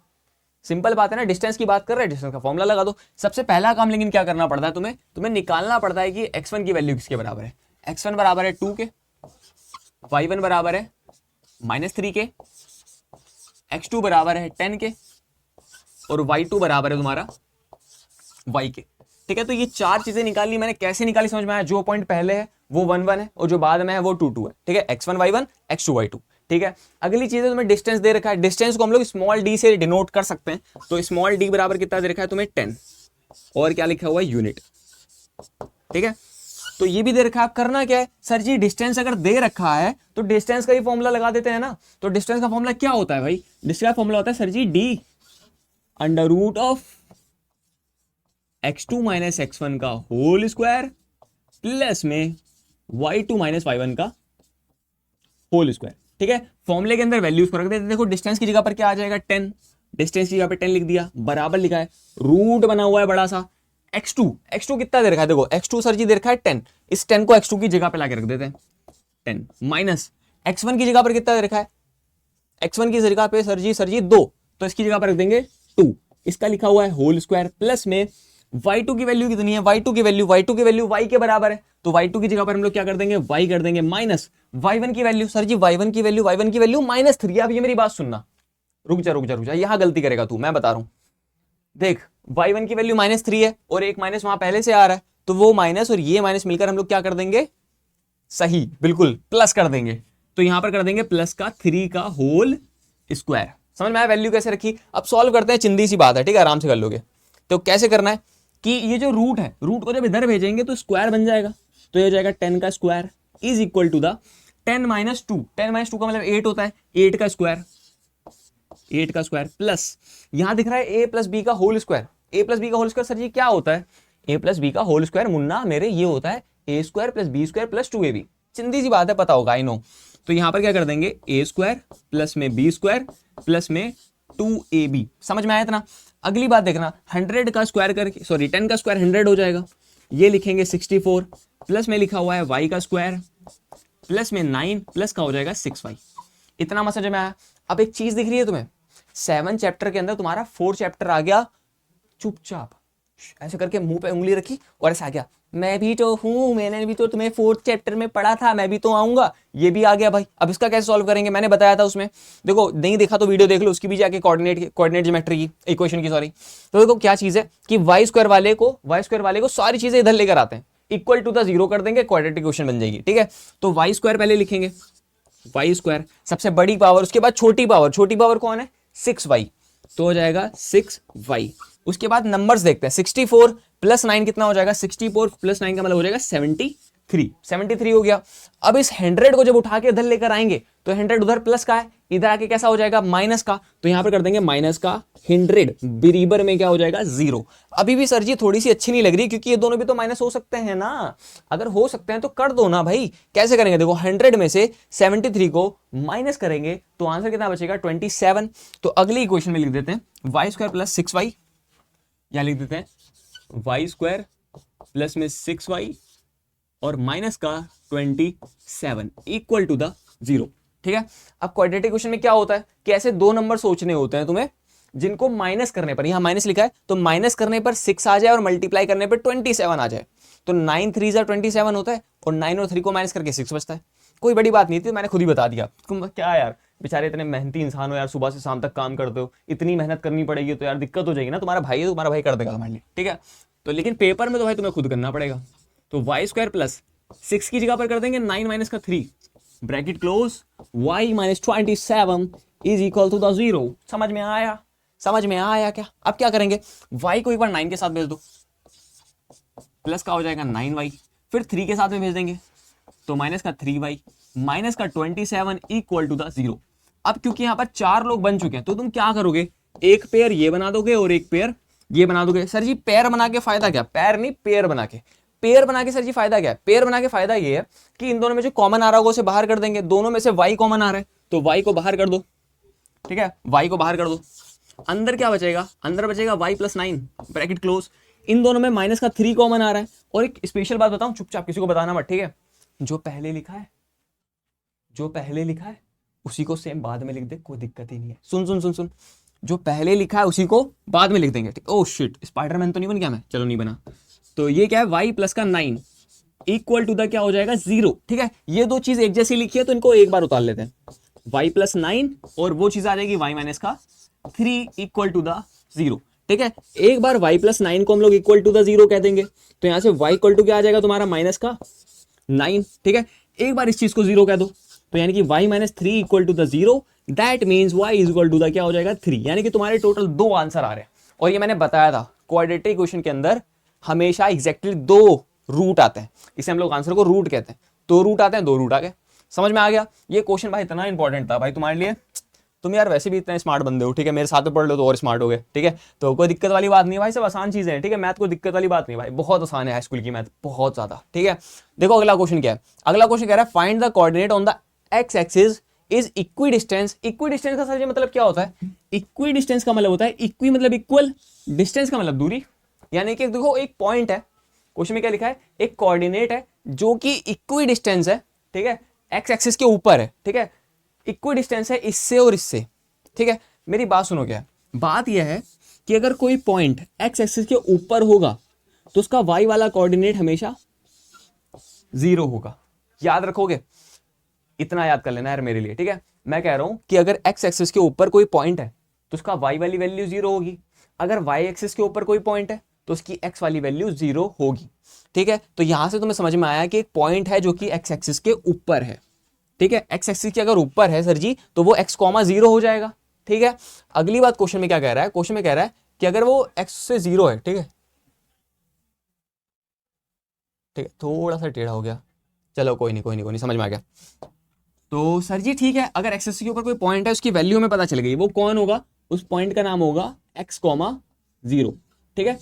सिंपल बात है ना, डिस्टेंस की बात कर रहे हैं, डिस्टेंस का फॉर्मूला लगा दो। सबसे पहला काम लेकिन क्या करना पड़ता है, तुम्हें निकालना पड़ता है कि x1 की वैल्यू किसके बराबर है। x1 बराबर है 2 के, y1 बराबर है -3 के, x2 बराबर है 10 के, और y2 बराबर है तुम्हारा y के, ठीक है। तो ये 4 चीजें निकाल ली मैंने। कैसे निकाली समझ में आया, जो पॉइंट पहले है वो 1 1 है और जो बाद में है वो 2 2 है, ठीक है। x1 y1 x2 y2, ठीक है। अगली चीज है, तुम्हें डिस्टेंस दे रखा है, डिस्टेंस को हम लोग स्मॉल d से डिनोट कर सकते हैं। तो स्मॉल d बराबर कितना दे रखा है तुम्हें, 10, और क्या लिखा हुआ है, यूनिट, ठीक है। तो ये भी दे रखा है। करना क्या है, सर जी डिस्टेंस अगर दे रखा है तो डिस्टेंस का ही फॉर्मूला लगा देते हैं ना। तो डिस्टेंस का फॉर्मूला क्या होता है भाई, डिस्टेंस का फॉर्मूला होता है sir ji d under root of x2 minus x1 का होल स्क्वायर प्लस में y2 माइनस y1 का होल स्क्वायर, ठीक है। फॉर्मूले के अंदर वैल्यूज को रख देते। देखो डिस्टेंस की जगह पर क्या आ जाएगा, 10, डिस्टेंस की जगह पे 10 लिख दिया, बराबर लिखा है, रूट बना हुआ है बड़ा सा x2 कितना दे रखा है, देखो x2 सर जी दे रखा है 10, इस 10 को x2 की जगह पे लाके रख देते हैं 10 माइनस x1 की जगह पर कितना दे रखा है, x1 की जगह पे सर जी 2, तो इसकी जगह पर रख देंगे 2, इसका लिखा हुआ है होल स्क्वायर, प्लस में y2 की वैल्यू कितनी है, y2 की वैल्यू y के बराबर है, तो y2 की जगह पर हम लोग क्या कर देंगे, y कर देंगे माइनस y1 की वैल्यू, सर जी y1 की वैल्यू -3। अब ये मेरी बात सुनना, रुक जा, यहां गलती करेगा तू, मैं बता रहा हूं, देख y1 की वैल्यू -3 है और एक माइनस वहां पहले से आ रहा है, तो वो माइनस और ये माइनस मिलकर हम लोग क्या कर देंगे, सही बिल्कुल प्लस कर देंगे, तो यहां पर कर देंगे प्लस का 3 का होल स्क्वायर। समझ में आया वैल्यू कैसे रखी। अब सॉल्व करते हैं, चिंदी सी बात है, ठीक है, आराम से कर लोगे। तो कैसे करना है कि ये जो रूट है, रूट को जब इधर भेजेंगे तो स्क्वायर बन जाएगा, तो ये हो जाएगा 10 का square is equal to the 10 minus 2, 10 minus 2 का मतलब 8 होता है, 8 का स्क्वायर प्लस यहां दिख रहा है a प्लस बी का होल स्क्वायर, सर जी क्या होता है, a प्लस बी का होल स्क्वायर मुन्ना मेरे, ये होता है a square plus b square plus 2ab, चिंदी सी बात है, पता होगा, आई नो। तो यहां पर क्या कर देंगे, a स्क्वायर प्लस में b स्क्वायर प्लस में 2ab, समझ में आया इतना। अगली बात देखना, 100 का स्क्वायर करके, सॉरी 10 का स्क्वायर 100 हो जाएगा, ये लिखेंगे 64, प्लस में लिखा हुआ है y का स्क्वायर प्लस में 9 प्लस का हो जाएगा 6y, इतना मसला समझ में आया। अब एक चीज दिख रही है तुम्हें, 7 चैप्टर के अंदर तुम्हारा 4 चैप्टर आ गया, चुपचाप ऐसे करके मुंह पे उंगली रखी और ऐसा आ गया, मैं भी तो हूं, मैंने भी तो तुम्हें 4th चैप्टर में पढ़ा था, मैं भी तो आऊंगा, ये भी आ गया भाई। अब इसका कैसे सॉल्व करेंगे, मैंने बताया था उसमें, देखो नहीं देखा तो वीडियो देख लो, उसकी भी जाके कोऑर्डिनेट ज्योमेट्री की इक्वेशन की, सॉरी। तो देखो क्या चीज है कि y स्क्वायर वाले को सारी चीजें इधर लेकर आते हैं, इक्वल टू द 0 कर देंगे, क्वाड्रेटिक इक्वेशन बन जाएगी, ठीक है। तो y स्क्वायर पहले लिखेंगे, y स्क्वायर सबसे बड़ी पावर, उसके बाद छोटी पावर कौन है, 6y, तो हो जाएगा 6y। उसके बाद नंबर्स देखते हैं, 64 प्लस 9 कितना हो जाएगा, 64 प्लस 9 का मतलब हो जाएगा 73 हो गया। अब इस 100 को जब उठा के इधर लेकर आएंगे तो 100 उधर प्लस का है, इधर आके कैसा हो जाएगा, माइनस का, तो यहां पर कर देंगे माइनस का 100, बराबर में क्या हो जाएगा 0। अभी भी सर जी थोड़ी सी अच्छी नहीं लग रही, क्योंकि ये दोनों भी तो माइनस हो सकते हैं ना, अगर हो सकते हैं तो कर दो ना भाई। कैसे करेंगे, देखो 100 में से 73 को माइनस करेंगे तो आंसर कितना बचेगा, 27। तो अगली इक्वेशन में लिख देते हैं y स्क्वायर प्लस 6y, या लिख देते हैं y स्क्वायर प्लस में 6y और माइनस का 27 इक्वल टू द 0, ठीक है। अब क्वाड्रेटिक इक्वेशन में क्या होता है कि ऐसे दो नंबर सोचने होते हैं तुम्हें, जिनको माइनस करने पर, यहां माइनस लिखा है तो माइनस करने पर 6 आ जाए और मल्टीप्लाई करने पर 27 आ जाए, तो 9 3 27 होता है और 9 और 3 को माइनस करके 6 बचता है। कोई बड़ी बात नहीं थी, मैंने खुद ही बता दिया। तुम क्या यार बेचारे इतने मेहनती इंसान हो यार, सुबह से शाम तक काम करते हो, इतनी मेहनत करनी पड़ेगी तो यार दिक्कत हो जाएगी ना, तुम्हारा भाई है, तुम्हारा भाई कर देगा तुम्हारे लिए, ठीक है। तो लेकिन पेपर में तो भाई तुम्हें खुद करना पड़ेगा। तो y स्क्वायर प्लस 6 की जगह पर कर देंगे 9 माइनस का 3, bracket close, y minus 27 is equal to the 0। समझ में आया क्या। अब क्या करेंगे, y को एक बार 9 के साथ भेज दो, प्लस का हो जाएगा 9y, फिर 3 के साथ में भेज देंगे तो माइनस का 3y माइनस का 27 इक्वल टू द 0। अब क्योंकि यहां पर 4 लोग बन चुके हैं तो तुम क्या करोगे, एक पेयर ये बना दोगे और एक पेयर ये बना दोगे। सर जी पेयर बना के फायदा क्या, पैर नहीं पेयर बना के सर जी फायदा क्या है, पेयर बना के फायदा ये है कि इन दोनों में जो कॉमन आ रहा होगा उसे बाहर कर देंगे, दोनों में से y कॉमन आ रहा है तो y को बाहर कर दो, ठीक है, y को बाहर कर दो, अंदर क्या बचेगा, अंदर बचेगा y प्लस 9 ब्रैकेट क्लोज, इन दोनों में माइनस का 3 कॉमन आ रहा है। और एक स्पेशल बात बताऊं, चुपचाप किसी को बताना मत, ठीक है, जो पहले लिखा है उसी को सेम बाद में लिख दे, कोई दिक्कत ही नहीं है। सुन, जो पहले लिखा है उसी को बाद में लिख देंगे, ठीक। ओह शिट, स्पाइडरमैन तो नहीं बन गया मैं, चलो नहीं बना। तो ये क्या है, y प्लस का 9 इक्वल टू द क्या हो जाएगा 0, ठीक है। ये दो चीज एक जैसी लिखी है तो इनको एक बार उतार लेते हैं, y प्लस 9 और वो चीज आ जाएगी y माइनस का 3 इक्वल टू द 0, ठीक है। एक बार y प्लस 9 को हम लोग इक्वल टू द 0 कह देंगे तो यहां से y इक्वल टू क्या आ जाएगा तुम्हारा माइनस का 9, ठीक है। एक बार इस चीज को 0 कह दो तो यानी कि y minus 3 equal to the 0, that means y is equal to the क्या हो जाएगा 3, यानी कि तुम्हारे टोटल 2 आंसर आ रहे हैं। और ये मैंने बताया था क्वाड्रेटिक इक्वेशन के अंदर हमेशा एग्जैक्टली 2 रूट आते हैं, इसे हम लोग आंसर को रूट कहते हैं, 2 रूट आते हैं, 2 रूट आ गए। समझ में आ गया। ये क्वेश्चन भाई इतना इंपॉर्टेंट था भाई तुम्हारे लिए, तुम यार वैसे भी इतने स्मार्ट बंदे हो, ठीक है, मेरे साथ में पढ़ लो तो और स्मार्ट हो गए, ठीक है। तो कोई दिक्कत वाली बात नहीं भाई, सब आसान चीजें हैं, ठीक है। मैथ कोई दिक्कत वाली बात नहीं भाई, बहुत आसान है हाई स्कूल की मैथ, बहुत ज्यादा, ठीक है। देखो अगला क्वेश्चन क्या है, अगला क्वेश्चन कह रहा है find the coordinate on the x axis is equidistance. Equidistance का सर मतलब क्या होता है, इक्वी डिस्टेंस का मतलब होता है, इक्वी मतलब इक्वल, डिस्टेंस का मतलब दूरी। यानी कि देखो एक पॉइंट है, क्वेश्चन में क्या लिखा है, एक कोऑर्डिनेट है जो कि इक्वी डिस्टेंस है, ठीक है, एक्स एक्सिस के ऊपर है, ठीक है, इक्वी डिस्टेंस है इससे और इससे, ठीक है। मेरी बात सुनो, क्या बात यह है कि अगर कोई पॉइंट एक्स एक्सिस के ऊपर होगा तो उसका वाई वाला कोऑर्डिनेट हमेशा 0 होगा। याद रखोगे, इतना याद कर लेना यार मेरे लिए, ठीक है। मैं कह रहा हूं कि अगर एक्स एक्सिस के ऊपर कोई पॉइंट है तो उसका वाई वाली वैल्यू 0 होगी, अगर वाई एक्सिस के ऊपर कोई पॉइंट है तो उसकी एक्स वाली वैल्यू 0 होगी, ठीक है। तो यहां से तुम्हें समझ में आया कि एक पॉइंट है जो कि एक्स एक्सिस के ऊपर है, ठीक है। एक्स एक्सिस के अगर ऊपर है सर जी तो वो एक्स कॉमा 0 हो जाएगा, ठीक है। अगली बात क्वेश्चन में क्या कह रहा है, क्वेश्चन में कह रहा है कि अगर वो एक्स से 0 है, ठीक है, ठीक है, थोड़ा सा टेढ़ा हो गया, चलो कोई नहीं कोई नहीं कोई नहीं, समझ में आ गया। तो सर जी ठीक है, अगर एक्सिस के ऊपर कोई पॉइंट है उसकी वैल्यू हमें पता चल गई, वो कौन होगा, उस पॉइंट का नाम होगा एक्स कॉमा 0, ठीक है।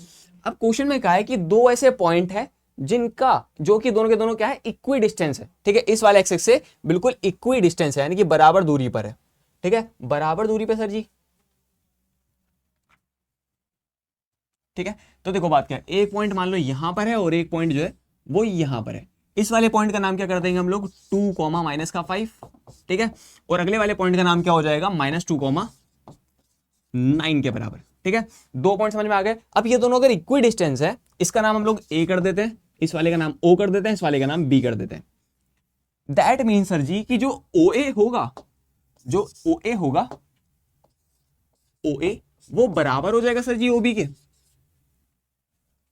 अब क्वेश्चन में कहा है कि दो ऐसे पॉइंट है जिनका, जो कि दोनों के दोनों क्या है, इक्वी डिस्टेंस है, ठीक है, इस वाले एक्सिस से बिल्कुल इक्वी डिस्टेंस है, यानी कि बराबर दूरी पर है, ठीक है, बराबर दूरी पे सर जी, ठीक है। तो देखो बात क्या है, एक पॉइंट मान लो यहां पर है और एक पॉइंट जो है वो यहां पर है, इस वाले पॉइंट का नाम क्या कर देंगे हम लोग, 2 कॉमा माइनस का 5, ठीक है, और अगले वाले पॉइंट का नाम क्या हो जाएगा, -2 कॉमा 9 के बराबर, ठीक है। दो पॉइंट समझ में आ गए। अब ये दोनों अगर इक्वी डिस्टेंस है, इसका नाम हम लोग ए कर देते हैं, इस वाले का नाम ओ कर देते हैं, इस वाले का नाम बी कर देते हैं। दैट मीन सर जी कि जो ओ ए होगा, जो ओ ए होगा, ओ ए वो बराबर हो जाएगा सर जी ओ बी के।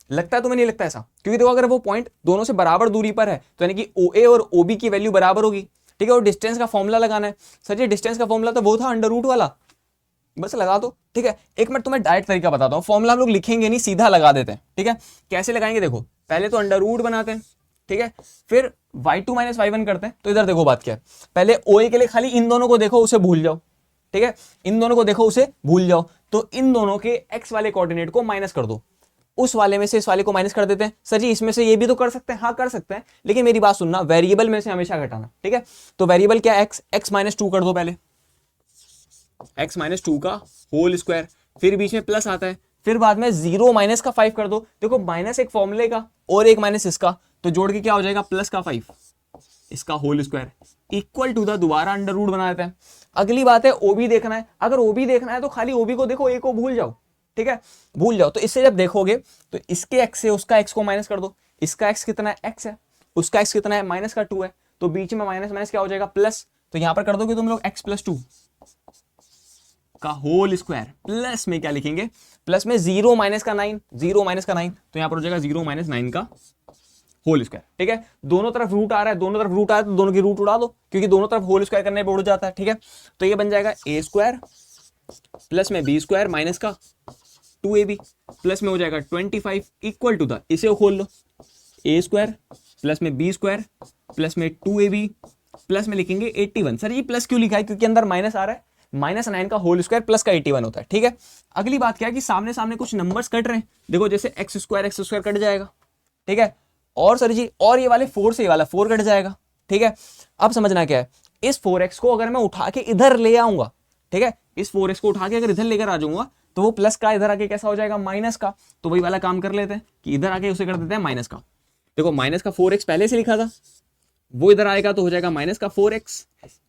लगता है तुम्हें, नहीं लगता ऐसा, क्योंकि देखो अगर वो पॉइंट दोनों से बराबर दूरी पर है तो यानी कि ओ ए और ओ बी की वैल्यू बराबर होगी, ठीक है। और डिस्टेंस का फॉर्मूला लगाना है सर जी, डिस्टेंस का फॉर्मूला तो वो था अंडर रूट वाला, बस लगा दो, ठीक है। एक मिनट तुम्हें डायरेक्ट तरीका बताता हूँ, फॉर्मूला हम लोग लिखेंगे नहीं, सीधा लगा देते हैं, ठीक है। कैसे लगाएंगे, देखो पहले तो अंडर रूट बनाते हैं, ठीक है, फिर y2 माइनस y1 करते हैं। तो इधर देखो बात क्या है, पहले ओ ए के लिए खाली इन दोनों को देखो, उसे भूल जाओ, ठीक है, इन दोनों को देखो उसे भूल जाओ, तो इन दोनों के एक्स वाले कोऑर्डिनेट को माइनस कर दो, उस वाले में से इस वाले को माइनस कर देते हैं। सर जी इसमें से ये भी तो कर सकते हैं, हाँ कर सकते हैं, लेकिन मेरी बात सुनना, वेरिएबल में से हमेशा घटाना, ठीक है। तो वेरिएबल क्या, एक्स, एक्स माइनस 2 कर दो पहले, एक्स माइनस 2 का होल स्क्वायर, फिर बीच में प्लस आता है, फिर बाद में 0 माइनस का 5 कर दो। देखो माइनस एक फॉर्मूले का और एक माइनस इसका, तो जोड़ के क्या हो जाएगा, प्लस का 5 इसका whole square equal to the, दोबारा अंडर रूट बना देते हैं। अगली बात है ओबी देखना है, अगर ओबी देखना है तो खाली ओबी को देखो, ए को भूल जाओ, ठीक है, भूल जाओ। तो इससे जब देखोगे तो इसके एक्स से उसका एक्स को माइनस कर दो, इसका एक्स कितना है, एक्स है, उसका एक्स कितना है, माइनस का 2 है, तो बीच में माइनस माइनस क्या हो जाएगा, प्लस, तो यहां पर कर दोगे तुम लोग एक्स प्लस 2 का होल स्क्वायर, प्लस में क्या लिखेंगे, प्लस में 0 माइनस का 9, 0 माइनस का 9, तो यहां पर हो जाएगा 0 माइनस 9 का होल स्क्वायर, ठीक है। दोनों तरफ रूट आ रहा है, दोनों तरफ रूट आ रहा है तो दोनों की रूट उड़ा दो, क्योंकि दोनों तरफ होल स्क्वायर करने पे उड़ जाता है, ठीक है। तो ये बन जाएगा ए स्क्वायर प्लस में बी स्क्वायर माइनस का 2ab प्लस में हो जाएगा 25 इक्वल टू द, इसे खोल लो, ए स्क्वायर प्लस में बी स्क्वायर प्लस में 2ab प्लस में लिखेंगे 81। सर ये प्लस क्यों लिखा है, क्योंकि अंदर माइनस आ रहा है, -9 का होल स्क्वायर प्लस का 81 होता है, ठीक है। अगली बात क्या है कि सामने सामने कुछ नंबर्स कट रहे हैं, देखो जैसे एक्स स्क्वायर कट जाएगा, ठीक है, और सर जी और ये वाले 4 से ये वाला 4 कट जाएगा, ठीक है। अब समझना क्या है, इस 4x को अगर मैं उठा के इधर ले आऊंगा, ठीक है, इस 4x को उठा के अगर इधर लेकर आ जाऊंगा तो वो प्लस का इधर आके कैसा हो जाएगा, माइनस का। तो वही वाला काम कर लेते हैं कि इधर आके उसे कर देते हैं माइनस का। देखो माइनस का 4x पहले से लिखा था, वो इधर आएगा तो हो जाएगा माइनस का 4x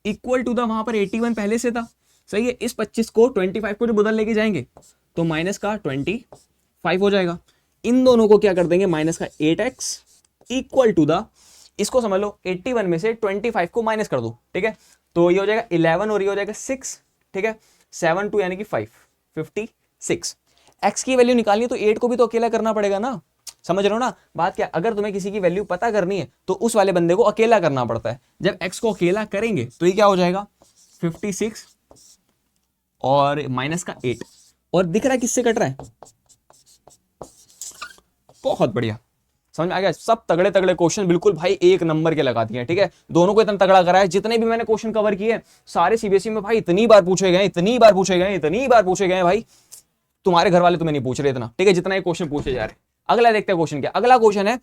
इक्वल टू द, वहां पर 81 पहले से था, सही है। इस 25 को 25 को जो बदल लेके जाएंगे तो माइनस का 25 हो जाएगा। इन दोनों को क्या कर देंगे, माइनस का 8x इक्वल टू द, इसको समझ लो 81 में से 25 को माइनस कर दो, ठीक है, तो ये हो जाएगा 11 और ये हो जाएगा 6, ठीक है, 7 2 यानी कि 5 56। x की वैल्यू निकालनी है तो 8 को भी तो अकेला करना पड़ेगा ना, समझ रहे हो ना बात क्या। अगर तुम्हें किसी की वैल्यू पता करनी है तो उस वाले बंदे को अकेला करना पड़ता है, जब x को अकेला करेंगे तो ये क्या हो जाएगा 56 और माइनस का 8, और दिख रहा है किससे कट रहा है, बहुत बढ़िया, समझ में आ गया। सब तगड़े तगड़े क्वेश्चन बिल्कुल भाई एक नंबर के लगा दिए, ठीक है, दोनों को इतना तगड़ा करा है। जितने भी मैंने क्वेश्चन कवर किए सारे सीबीएसई में भाई इतनी बार पूछे गए, इतनी बार पूछे गए, इतनी बार पूछे गए भाई, तुम्हारे घर वाले तुम्हें नहीं पूछ रहे इतना, ठीक है, जितना ये क्वेश्चन पूछे जा रहे। अगला देखते हैं क्वेश्चन क्या, अगला क्वेश्चन है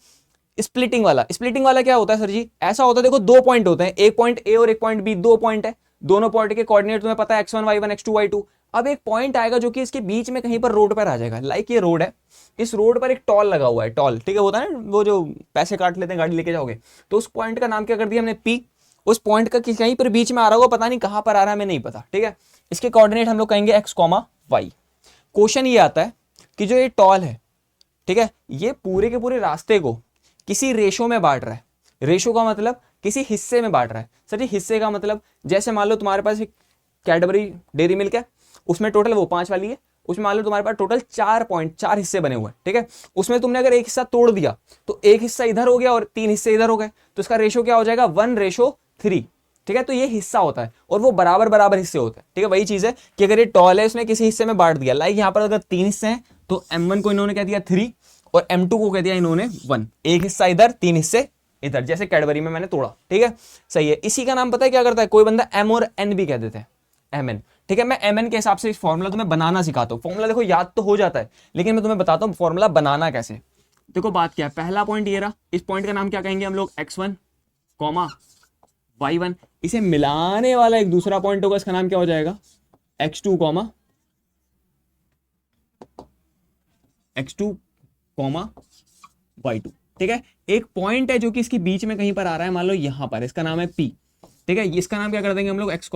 स्प्लिटिंग वाला। स्प्लिटिंग वाला क्या होता है सर जी, ऐसा होता है, देखो दो पॉइंट होते हैं, एक पॉइंट ए और एक पॉइंट बी, दो पॉइंट है, दोनों पॉइंट के कोऑर्डिनेट तुम्हें पता है x1 y1 x2 y2। अब एक पॉइंट आएगा जो कि इसके बीच में कहीं पर रोड पर आ जाएगा, लाइक ये रोड है, इस रोड पर एक टॉल लगा हुआ है, टॉल, ठीक है, होता है ना वो जो पैसे काट लेते हैं गाड़ी लेके जाओगे, तो उस पॉइंट का नाम क्या कर दिया हमने पी। उस पॉइंट का कहीं पर बीच में आ रहा होगा, पता नहीं कहां पर आ रहा है, हमें नहीं पता, ठीक है। इसके कोऑर्डिनेट हम लोग कहेंगे एक्स कॉमा वाई। क्वेश्चन ये आता है कि जो ये टॉल है, ठीक है, ये पूरे के पूरे रास्ते को किसी रेशो में बांट रहा है। रेशो का मतलब किसी हिस्से में बांट रहा है। सर ये हिस्से का मतलब, जैसे मान लो तुम्हारे पास एक कैडबरी डेयरी मिल्क है, उसमें टोटल वो 5 वाली है, उसमें मान लो तुम्हारे पास टोटल 4 हिस्से बने हुए हैं, ठीक है। उसमें तुमने अगर एक हिस्सा तोड़ दिया तो एक हिस्सा इधर हो गया और 3 हिस्से इधर हो गए, तो इसका रेशो क्या हो जाएगा 1:3, ठीक है। तो ये हिस्सा होता है और वो बराबर बराबर हिस्से होते हैं, ठीक है। वही चीज है कि अगर ये टॉल है, उसने किसी हिस्से में बांट दिया, लाइक यहाँ पर अगर 3 हिस्से हैं तो M1 को इन्होंने कह दिया 3 और M2 को कह दिया इन्होंने 1, एक हिस्सा इधर 3 हिस्से इधर, जैसे कैडबरी में मैंने तोड़ा, ठीक है, सही है। इसी का नाम पता है क्या करता है, कोई बंदा M और N भी कह देते हैं, MN, ठीक है। मैं MN के हिसाब से इस फॉर्मूला तुम्हें बनाना सिखाता हूँ। फॉर्मूला देखो याद तो हो जाता है, लेकिन मैं तुम्हें बताता हूँ फॉर्मूला बनाना कैसे। देखो बात क्या है, पहला पॉइंट ये रहा, इस पॉइंट का नाम क्या कहेंगे हम लोग, x1, y1, इसे मिलाने वाला एक दूसरा पॉइंट होगा, इसका नाम क्या हो जाएगा x2, y2, ठीक है। एक पॉइंट है जो कि इसके बीच में कहीं पर आ रहा है, मान लो यहां पर, इसका नाम है p, ठीक है। इसका नाम क्या कर देंगे हम लोग x,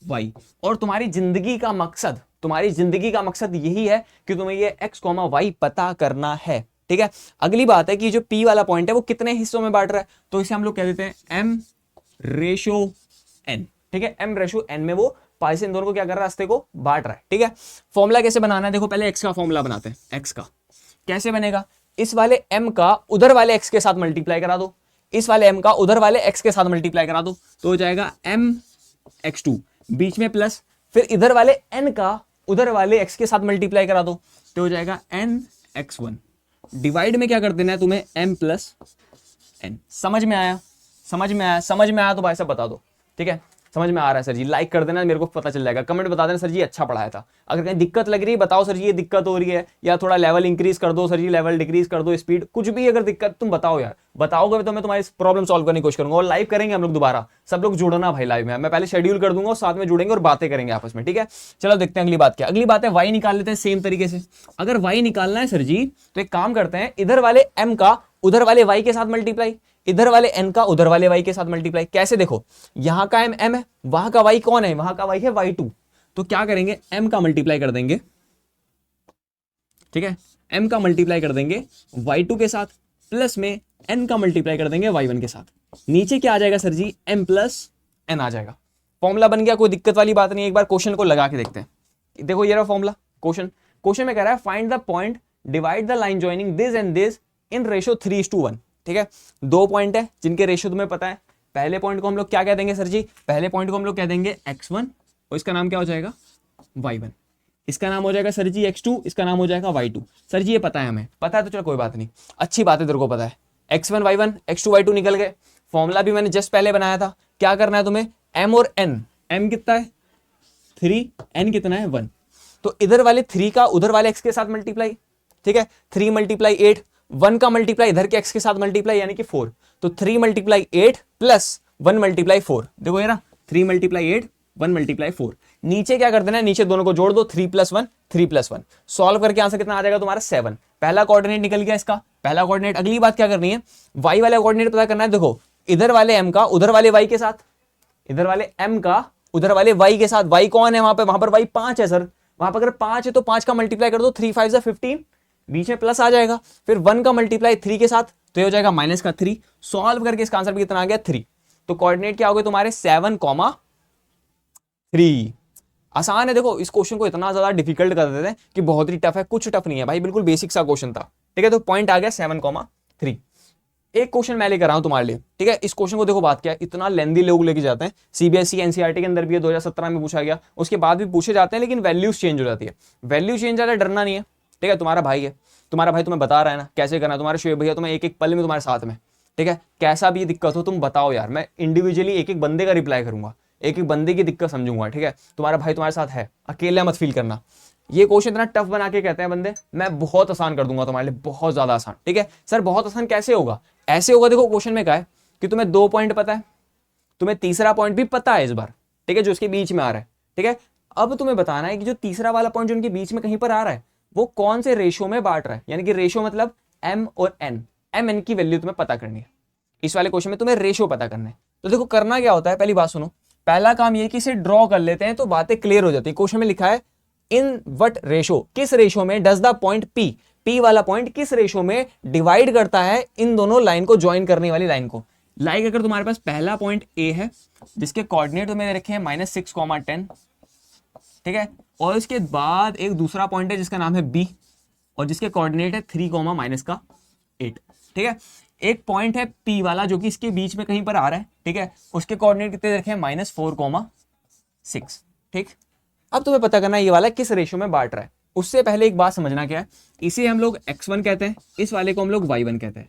y। और तुम्हारी जिंदगी का मकसद यही है कि तुम्हें ये x, y पता करना है, ठीक है। अगली बात है कि जो p वाला पॉइंट है वो कितने हिस्सों में बांट रहा है, तो इसे हम लोग कह देते हैं m/n, ठीक है। m/n में वो पाई से इन दोनों को क्या कर रहा है, रास्ते को बांट रहा है, ठीक है। फॉर्मूला कैसे बनाना है, देखो पहले x का फॉर्मूला बनाते हैं। x का कैसे बनेगा, इस वाले m का उधर वाले x के साथ मल्टीप्लाई करा दो, इस वाले m का उधर वाले x के साथ मल्टीप्लाई करा दो, तो हो जाएगा mx2, बीच में प्लस, फिर इधर वाले n का उधर वाले x के साथ मल्टीप्लाई करा दो, तो हो जाएगा nx1। डिवाइड में क्या कर देना है तुम्हें, m + n। समझ में आया तो भाई साहब बता दो, ठीक है। समझ में आ रहा है सर जी, लाइक कर देना, मेरे को पता चल जाएगा। कमेंट बता देना सर जी अच्छा पढ़ाया था। अगर कहीं दिक्कत लग रही है बताओ सर जी ये दिक्कत हो रही है, या थोड़ा लेवल इंक्रीज कर दो सर जी, लेवल डिक्रीज कर दो, स्पीड, कुछ भी अगर दिक्कत तुम बताओ यार, बताओगे तो मैं तुम्हारी प्रॉब्लम सॉल्व करने की कोशिश करूंगा। और लाइव करेंगे हम लोग दोबारा, सब लोग जुड़ना भाई लाइव में, मैं पहले शेड्यूल कर दूंगा और साथ में जुड़ेंगे और बातें करेंगे आपस में, ठीक है। चलो देखते हैं अगली बात क्या। अगली बात है वाई निकाल लेते हैं सेम तरीके से। अगर वाई निकालना है सर जी तो एक काम करते हैं, इधर वाले m का उधर वाले y के साथ मल्टीप्लाई, इधर वाले n का उधर वाले y के साथ मल्टीप्लाई। कैसे, देखो यहां का m है, वहां का y कौन है, वहां का y है y2, तो क्या करेंगे m का मल्टीप्लाई कर देंगे, ठीक है, m का मल्टीप्लाई कर देंगे y2 के साथ, प्लस में n का मल्टीप्लाई कर देंगे y1 के साथ। नीचे क्या आ जाएगा सर जी, m + n आ जाएगा। फॉर्मूला बन गया, कोई दिक्कत वाली बात नहीं। एक बार क्वेश्चन को लगा के देखते हैं। देखो ये रहा फॉर्मूला। क्वेश्चन में कह रहा है find the point divide the line joining this and this in ratio 3:1, ठीक है। 2 पॉइंट है जिनके रेशो तुम्हें पता है। पहले पॉइंट को हम लोग क्या कह देंगे सर जी, पहले पॉइंट को हम लोग कह देंगे x1 और इसका नाम क्या हो जाएगा y1, इसका नाम हो जाएगा सर जी x2, इसका नाम हो जाएगा y2। सर जी ये पता है हमें, पता है तो चलो कोई बात नहीं, अच्छी बात है तेरे को पता है। x1 y1 x2 y2 निकल गए। फॉर्मूला भी मैंने जस्ट पहले बनाया था। क्या करना है तुम्हें, m और n, m कितना है 3, n कितना है 1, तो इधर वाले 3 का उधर वाले x के साथ मल्टीप्लाई, ठीक है, 3 × 8, 1 का मल्टीप्लाई इधर के x के साथ मल्टीप्लाई यानी कि 4, तो 3 × 8 + 1 × 4, देखो ये ना 3 × 8 1 × 4। नीचे क्या कर देना है, नीचे दोनों को जोड़ दो, 3 + 1 3 + 1, सॉल्व करके आंसर कितना आ जाएगा तुम्हारा 7। पहला कोऑर्डिनेट निकल गया इसका, पहला कोऑर्डिनेट। अगली बात क्या करनी है, y वाला कोऑर्डिनेट पता करना है। देखो इधर वाले m का उधर वाले y के साथ, इधर वाले m का उधर वाले y के साथ, y कौन है वहां पर y 5 है सर, वहां पर अगर 5 है तो 5 का मल्टीप्लाई कर दो, 3 × 5 = 15, बीच में प्लस आ जाएगा, फिर 1 का मल्टीप्लाई 3 के साथ तो ये हो जाएगा -3। सॉल्व करके इसका आंसर भी कितना आ गया 3। तो कोऑर्डिनेट क्या हो गए तुम्हारे 7,3। आसान है। देखो इस क्वेश्चन को इतना ज्यादा डिफिकल्ट कर देते हैं कि बहुत ही टफ है, कुछ टफ नहीं है भाई, बिल्कुल बेसिक सा क्वेश्चन था, ठीक है। तो पॉइंट आ गया 7,3। एक क्वेश्चन मैं लेकर आया हूं तुम्हारे लिए, ठीक है। इस क्वेश्चन को देखो बात क्या है, इतना लेंदी लोग लेके जाते हैं, सीबीएसई एनसीईआरटी के अंदर भी 2017 में पूछा गया, उसके बाद भी पूछे जाते हैं, लेकिन वैल्यूज चेंज हो जाती है। वैल्यू चेंज ज़्यादा डरना नहीं है, ठीक है। तुम्हारा भाई है, तुम्हारा भाई तुम्हें बता रहा है ना कैसे करना है, तुम्हारे शुएब भैया तुम्हें एक एक पल में तुम्हारे साथ में, ठीक है। कैसा भी दिक्कत हो तुम बताओ यार, मैं इंडिविजुअली एक एक बंदे का रिप्लाई करूंगा, एक एक बंदे की दिक्कत समझूंगा, ठीक है। तुम्हारा भाई तुम्हारे साथ है, अकेला मत फील करना। ये क्वेश्चन इतना टफ बना के कहते हैं बंदे, मैं बहुत आसान कर दूंगा तुम्हारे लिए, बहुत ज्यादा आसान, ठीक है। सर बहुत आसान कैसे होगा, ऐसे होगा। देखो क्वेश्चन में क्या है कि तुम्हें 2 पॉइंट पता है, तुम्हें तीसरा पॉइंट भी पता है इस बार, ठीक है, जो इसके बीच में आ रहा है, ठीक है। अब तुम्हें बताना है कि जो तीसरा वाला पॉइंट जो उनके बीच में कहीं पर आ रहा है वो कौन से रेशो में बांट रहा है, यानी कि रेशो मतलब m और n, m n की वैल्यू तुम्हें पता करनी है। इस वाले क्वेश्चन में तुम्हें रेशो पता करना है। तो देखो करना क्या होता है, पहली बात सुनो, पहला काम ये कि इसे ड्रॉ कर लेते हैं तो बातें क्लियर हो जाती है। क्वेश्चन में लिखा है इन वट रेशो, किस रेशो में डज द पॉइंट p वाला पॉइंट किस रेशो में डिवाइड करता है इन दोनों लाइन को ज्वाइन करने वाली लाइन को। लाइक अगर तुम्हारे पास पहला पॉइंट a है जिसके कोऑर्डिनेट तुम्हें रखे हैं -6, 10, ठीक है, और इसके बाद एक दूसरा पॉइंट है जिसका नाम है b और जिसके कोऑर्डिनेट है 3, -8, ठीक है। एक पॉइंट है p वाला जो कि इसके बीच में कहीं पर आ रहा है, ठीक है, उसके कोऑर्डिनेट कितने रखे हैं -4, 6, ठीक। अब तुम्हें पता करना है ये वाला किस रेशियो में बांट रहा है। उससे पहले एक बात समझना क्या है, इसे हम लोग x1 कहते हैं, इस वाले को हम लोग y1 कहते हैं,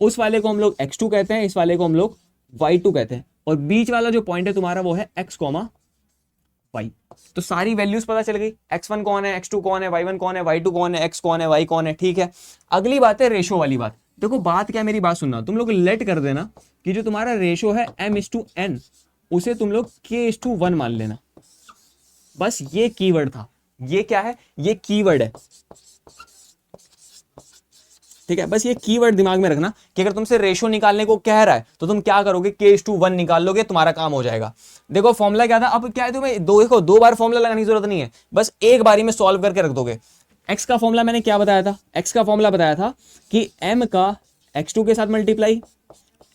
उस वाले को हम लोग x2 कहते हैं, इस वाले को हम लोग y2 कहते हैं, और बीच वाला जो पॉइंट है तुम्हारा वो है x, y। तो सारी वैल्यूज पता चल गई, x1 कौन है, x2 कौन है, y1 कौन है, y2 कौन है, x कौन है, y कौन है, ठीक है। अगली बात है रेशो वाली बात। देखो बात क्या, मेरी बात सुनना, तुम लोग लेट कर देना कि जो तुम्हारा रेशो है m/n उसे तुम लोग k/1 मान लेना। बस ये कीवर्ड था, ये क्या है, ये कीवर्ड है, ठीक है। बस ये कीवर्ड दिमाग में रखना कि अगर तुमसे रेशो निकालने को कह रहा है तो तुम क्या करोगे, k/1 निकाल लोगे, तुम्हारा काम हो जाएगा। देखो फॉर्मूला क्या था, अब क्या है तुम्हें दो बार फॉर्मूला लगाने की जरूरत नहीं है, बस एक बारी में सॉल्व करके रख दोगे। x का फॉर्मूला मैंने क्या बताया था, x का फॉर्मूला बताया था कि m का x2 के साथ मल्टीप्लाई,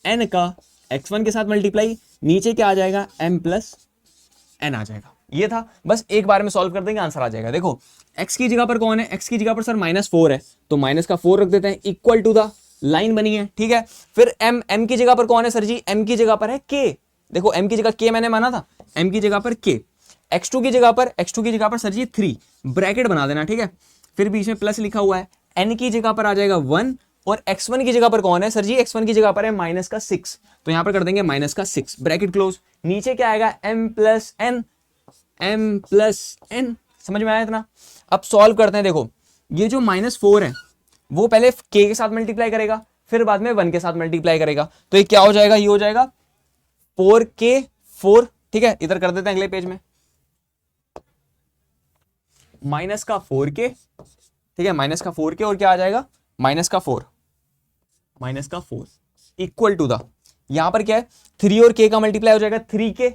n का x1 के साथ मल्टीप्लाई, नीचे क्या आ जाएगा m+n आ जाएगा। ये था, बस एक बार में सॉल्व कर देंगे, आंसर आ जाएगा। देखो x की जगह पर कौन है, x की जगह पर सर -4 है, तो -4 रख देते हैं, इक्वल टू द लाइन बनी है, ठीक है। फिर m की जगह पर कौन है सर जी, m की जगह पर है k। देखो m की जगह k मैंने माना था, m की जगह पर k, x2 की जगह पर सर जी 3, ब्रैकेट बना देना, ठीक है। फिर बीच में प्लस लिखा हुआ है, n की जगह पर आ जाएगा 1, और x1 की जगह पर कौन है सर जी, x1 की जगह पर है -6, तो यहां पर कर देंगे -6, ब्रैकेट क्लोज। नीचे क्या आएगा m+n, समझ में आया इतना। अब सॉल्व करते हैं। देखो ये जो -4 है वो पहले k के साथ मल्टीप्लाई करेगा, फिर बाद में 1 के साथ मल्टीप्लाई करेगा, तो ये क्या हो जाएगा, ये हो जाएगा 4k4, ठीक है। इधर कर देते हैं अगले पेज में, -4k, ठीक है, -4k, और क्या आ जाएगा -4 इक्वल टू द, यहां पर क्या है 3 और k का मल्टीप्लाई हो जाएगा 3k,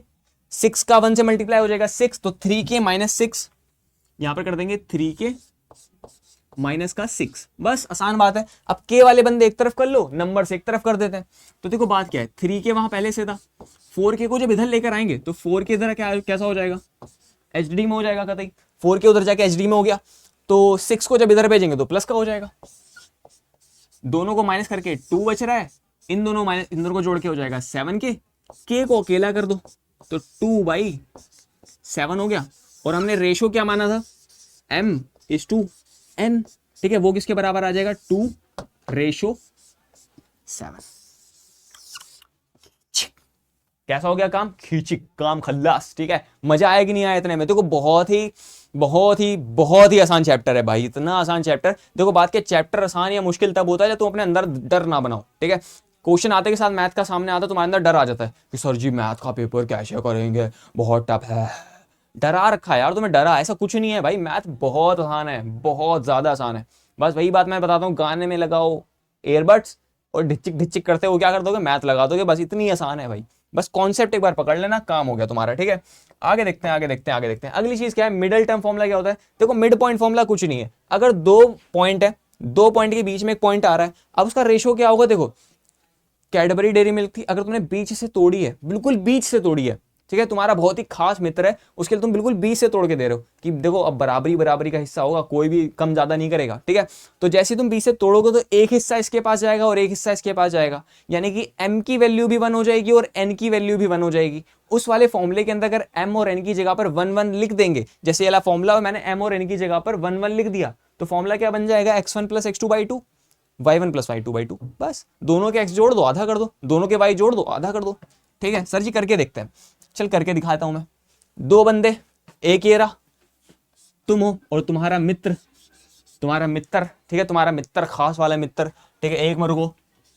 6 का 1 से मल्टीप्लाई हो जाएगा 6, तो 3k -6, यहां पर कर देंगे 3k -6। बस आसान बात है। अब k वाले बंदे एक तरफ कर लो, नंबर से एक तरफ कर देते हैं। तो देखो बात क्या है, 3k वहां पहले से था, 4k को जब इधर लेकर आएंगे तो 4k इधर कैसा हो जाएगा, एचडी में हो जाएगा कतई, 4k उधर जाके एचडी में हो गया, तो 6 को जब इधर भेजेंगे तो प्लस का हो जाएगा, दोनों को माइनस करके 2 बच रहा है, इन दोनों को जोड़ के हो जाएगा 7k, k को अकेला कर दो तो 2/7 हो गया। और हमने रेशो क्या माना था, m/n, ठीक है, वो किसके बराबर आ जाएगा 2/7। कैसा हो गया काम, खींची काम खल्लास, ठीक है। मजा आया कि नहीं आया इतने में, देखो बहुत ही आसान चैप्टर है भाई, इतना आसान चैप्टर। देखो बात क्या, चैप्टर आसान या मुश्किल तब होता है जब तुम अपने अंदर डर ना बनाओ, ठीक है। क्वेश्चन आते के साथ मैथ का सामने आता तुम्हारे अंदर डर आ जाता है कि सर जी मैथ का पेपर कैसे करेंगे, बहुत टफ है, डरा रखा है यार तुम्हें, डरा, ऐसा कुछ नहीं है भाई, मैथ बहुत आसान है, बहुत ज्यादा आसान है। बस वही बात मैं बताता हूँ, गाने में लगाओ एयरबड्स और ढिचिक ढिचिक करते हो क्या कर दोगे, मैथ लगा दोगे, बस इतनी आसान है भाई। बस कॉन्सेप्ट एक बार पकड़ लेना, काम हो गया तुम्हारा, ठीक है। आगे देखते हैं। अगली चीज क्या है, मिडिल टर्म फॉर्मूला क्या होता है। देखो मिड पॉइंट फॉर्मूला कुछ नहीं है, अगर 2 पॉइंट है, 2 पॉइंट के बीच में एक पॉइंट आ रहा है, अब उसका रेशो क्या होगा। देखो कैडबरी डेयरी मिल्क थी, अगर तुमने बीच से तोड़ी है, बिल्कुल बीच से तोड़ी है, ठीक है, तुम्हारा बहुत ही खास मित्र है, उसके लिए तुम बिल्कुल बीच से तोड़ के दे रहे हो कि देखो अब बराबरी का हिस्सा होगा, कोई भी कम ज्यादा नहीं करेगा, ठीक है। तो जैसे तुम बीच से तोड़ोगे तो एक हिस्सा इसके पास जाएगा और एक हिस्सा इसके पास जाएगा, यानी कि m की वैल्यू भी 1 हो जाएगी और n की वैल्यू भी 1 हो जाएगी। उस वाले फॉर्मूले के अंदर अगर m और n की जगह पर 1 लिख देंगे, जैसे वाला फॉर्मूला मैंने m और n की जगह पर 1 लिख दिया, तो फॉर्मूला क्या बन जाएगा, x1 + x2/2, y1 + y2/2। बस दोनों के x जोड़ दो, आधा कर दो, दोनों के y जोड़ दो, आधा कर दो, ठीक है। सर जी करके देखते हैं, चल करके दिखाता हूं मैं। 2 बंदे, एक ये रहा, तुम हो और तुम्हारा मित्र, ठीक है, तुम्हारा मित्र, खास वाला मित्र, ठीक है। एक मर को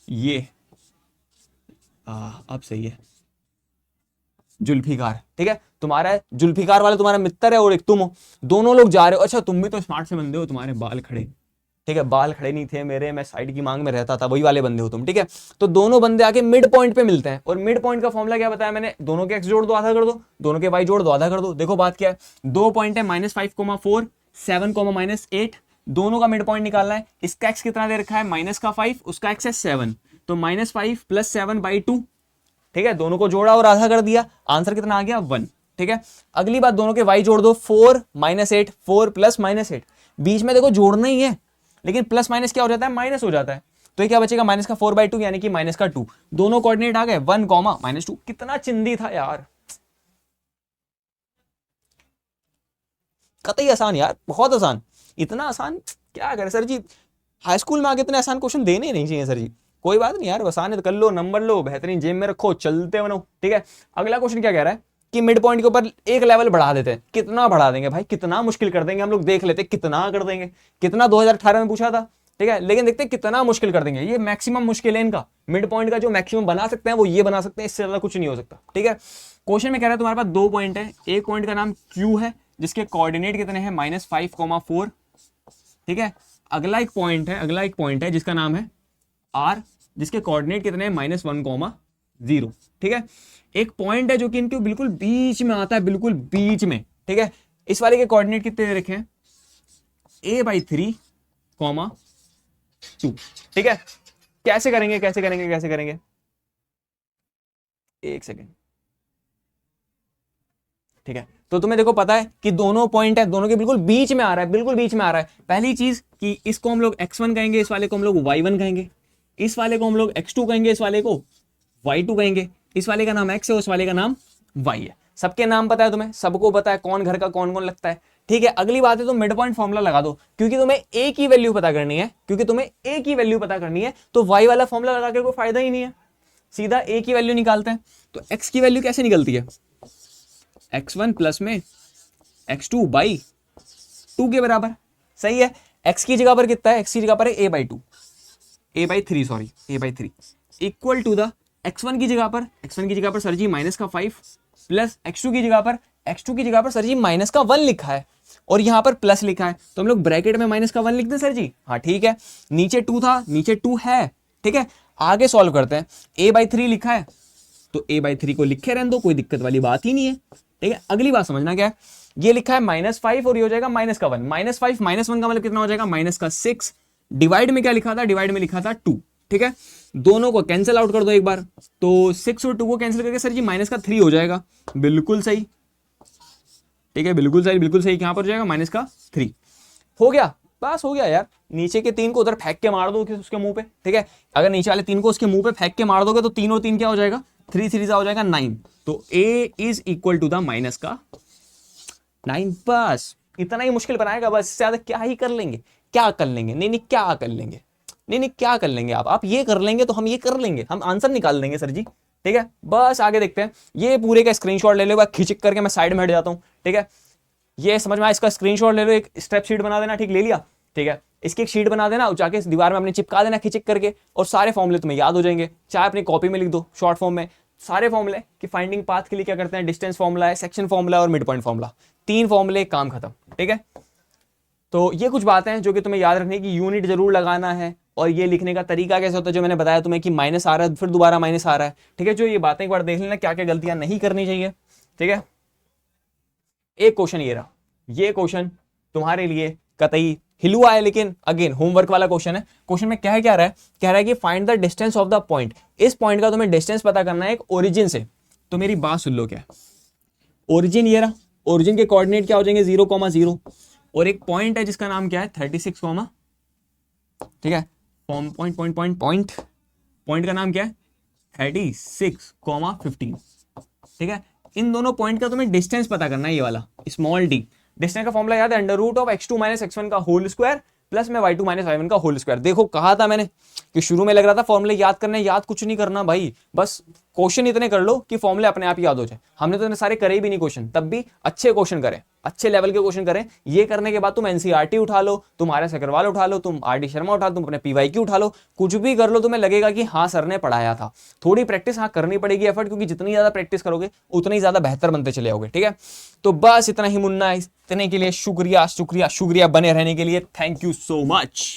ये अब सही है, जुल्फिकार, ठीक है, तुम्हारा जुल्फिकार वाला तुम्हारा मित्र है और एक तुम हो, दोनों लोग जा रहे हो। अच्छा तुम भी तो स्मार्ट से बंदे हो, तुम्हारे बाल खड़े, ठीक है, बाल खड़े नहीं थे मेरे, मैं साइड की मांग में रहता था, वही वाले बंदे हो तुम, ठीक है। तो दोनों बंदे आके मिड पॉइंट पे मिलते हैं, और मिड पॉइंट का फॉर्मूला क्या बताया मैंने, दोनों के एक्स जोड़ दो आधा कर दो, दोनों के वाई जोड़ दो आधा कर दो। देखो बात क्या है, दो पॉइंट है -5,4 7, -8, दोनों का मिड पॉइंट निकालना है। इसका एक्स कितना दे रखा है -5, उसका एक्स है 7, तो -5 + 7/2, ठीक है, दोनों को जोड़ा और आधा कर दिया, आंसर कितना आ गया 1, ठीक है। अगली बात, दोनों के वाई जोड़ दो, 4 -8, 4 + -8, बीच में देखो जोड़ना ही है, लेकिन प्लस माइनस क्या हो जाता है, माइनस हो जाता है, तो ये क्या बचेगा -4/2 यानी कि -2, दोनों कोऑर्डिनेट आ गए 1, -2। कितना चिंदी था यार, कतई आसान यार, बहुत आसान, इतना आसान क्या करे सर जी, हाई स्कूल में आके इतने आसान क्वेश्चन देने नहीं चाहिए सर जी। कोई बात नहीं यार, आसान है तो कर लो, नंबर लो, बेहतरीन जेब में रखो, चलते बनो, ठीक है। अगला क्वेश्चन क्या कह रहा है कि मिड पॉइंट के ऊपर एक लेवल बढ़ा देते हैं। कितना बढ़ा देंगे भाई, कितना मुश्किल कर देंगे हम लोग, देख लेते कितना कर देंगे, कितना 2018 में पूछा था, ठीक है, लेकिन देखते कितना मुश्किल कर देंगे। ये मैक्सिमम मुश्किल है इनका, मिड पॉइंट का जो मैक्सिमम बना सकते हैं वो ये बना सकते हैं, इससे ज्यादा कुछ नहीं हो सकता, ठीक है। क्वेश्चन में कह रहा है तुम्हारे पास दो पॉइंट है, एक पॉइंट का नाम Q है जिसके कोऑर्डिनेट कितने हैं -5,4, ठीक है। अगला एक पॉइंट है जिसका नाम है R, जिसके कोऑर्डिनेट कितने हैं -1,0, ठीक है। एक पॉइंट है जो कि इनके बिल्कुल बीच में आता है, बिल्कुल बीच में, ठीक है। इस वाले के कोऑर्डिनेट कितने रखे हैं a/3, 2, ठीक है। कैसे करेंगे एक सेकेंड, ठीक है। तो तुम्हें देखो पता है कि दोनों पॉइंट है, दोनों के बिल्कुल बीच में आ रहा है, बिल्कुल बीच में आ रहा है। पहली चीज कि इसको हम लोग x1 कहेंगे, इस वाले को हम लोग y1 कहेंगे, इस वाले को हम लोग x2 कहेंगे, इस वाले को y2 कहेंगे, इस वाले का नाम x है, उस वाले का नाम y है। सबके नाम पता है तुम्हें, सबको पता है कौन घर का कौन कौन लगता है, ठीक है। अगली बात है तो मिड पॉइंट फॉर्मूला लगा दो, क्योंकि तुम्हें a की वैल्यू पता करनी है, तो y वाला फॉर्मूला लगा के कोई फायदा ही नहीं है, सीधा a की वैल्यू निकालते हैं। तो x की वैल्यू कैसे निकलती है, x1 प्लस में x2/2 के बराबर, सही है। x की जगह पर कितना है, x की जगह पर है a/3 equal to the x1 की जगह पर सर जी -5 प्लस x2 की जगह पर सर जी -1 लिखा है, और यहां पर प्लस लिखा है, तो हम लोग ब्रैकेट में -1 लिख दें सर जी, हाँ ठीक है। नीचे 2 था, नीचे 2 है, ठीक है। आगे सॉल्व करते हैं, a/3 लिखा है तो a/3 को लिखे रहने दो, कोई दिक्कत वाली बात ही नहीं है, ठीक है। अगली बात समझना क्या है, ये लिखा है -5 और ये हो जाएगा -1, -5 -1 का मतलब कितना हो जाएगा -6, डिवाइड में क्या लिखा था, डिवाइड में लिखा था 2, ठीक है। दोनों को कैंसिल आउट कर दो एक बार, तो 6 और 2 को कैंसिल करके सर जी -3 हो जाएगा, बिल्कुल सही, ठीक है, बिल्कुल सही, कहां पर हो जाएगा -3 हो गया, बस हो गया यार। नीचे के 3 को उधर फेंक के मार दो उसके मुंह पे, ठीक है। अगर नीचे वाले 3 को उसके मुंह पे फेंक के मार दोगे तो 3 और 3 क्या हो जाएगा, 3 3 हो जाएगा 9, तो a is equal to the -9, बस इतना ही मुश्किल बनाएगा, बस इससे ज्यादा क्या ही कर लेंगे, क्या कर लेंगे, नहीं क्या कर लेंगे आप ये कर लेंगे तो हम ये कर लेंगे, हम आंसर निकाल लेंगे सर जी, ठीक है। बस आगे देखते हैं, ये पूरे का स्क्रीनशॉट ले लो, खिंच करके मैं साइड में हट जाता हूं, ठीक है। ये समझ में आया, इसका स्क्रीनशॉट ले लो, एक स्टेप शीट बना देना, ठीक, ले लिया, ठीक है। इसकी एक शीट बना देना, जाके इस दीवार में अपने चिपका देना खिंच करके, और सारे फॉर्मूले तुम्हें याद हो जाएंगे, चाहे अपनी कॉपी में लिख दो शॉर्ट फॉर्म में सारे फॉर्मूले कि फाइंडिंग पाथ के लिए क्या करते हैं, डिस्टेंस फॉर्मूला है, सेक्शन फॉर्मूला और मिड पॉइंट फॉर्मूला, 3 फॉर्मूले, काम खत्म, ठीक है। तो ये कुछ बातें हैं जो कि तुम्हें याद रखने की, यूनिट जरूर लगाना है, और ये लिखने का तरीका कैसे होता है जो मैंने बताया तुम्हें कि माइनस आ रहा है फिर दोबारा माइनस आ रहा है, ठीक है। जो ये बातें एक बार देख लेना, क्या क्या गलतियां नहीं करनी चाहिए, ठीक है। एक क्वेश्चन ये रहा, ये क्वेश्चन तुम्हारे लिए कतई हिलुआ है, लेकिन अगेन होमवर्क वाला क्वेश्चन है। क्वेश्चन में क्या कह रहा है कि find the distance of the point, इस पॉइंट का तुम्हें डिस्टेंस पता करना है एक ओरिजिन से। तो मेरी बात सुन लो, क्या ओरिजिन ये रहा, ओरिजिन के कोऑर्डिनेट क्या हो जाएंगे 0,0, और एक पॉइंट है जिसका नाम क्या है 36, ठीक है, पॉइंट का नाम क्या है 36,15, ठीक है। इन दोनों पॉइंट का तुम्हें डिस्टेंस पता करना है, ये वाला स्मॉल डी। डिस्टेंस का फॉर्मूला याद है, √(x2 - x1) का होल स्क्वायर प्लस में y2 - y1 का होल स्क्वायर। देखो कहा था मैंने कि शुरू में लग रहा था फॉर्मूले याद करने, याद कुछ नहीं करना भाई, बस क्वेश्चन इतने कर लो कि फॉर्मूले अपने आप याद हो जाए। हमने तो इतने सारे करे भी नहीं क्वेश्चन, तब भी अच्छे क्वेश्चन करें, अच्छे लेवल के क्वेश्चन करें। ये करने के बाद तुम एनसीईआरटी उठा लो, तुम आर एस अग्रवाल उठा लो, तुम आर डी शर्मा उठा लो, तुम अपने पीवाईक्यू उठा लो, कुछ भी कर लो, तुम्हें लगेगा कि हाँ सर ने पढ़ाया था। थोड़ी प्रैक्टिस हाँ करनी पड़ेगी, एफर्ट, क्योंकि जितनी ज्यादा प्रैक्टिस करोगे उतनी ज्यादा बेहतर बनते चले जाओगे। ठीक है, तो बस इतना ही मुन्ना, इतने के लिए शुक्रिया शुक्रिया शुक्रिया, बने रहने के लिए थैंक यू सो मच।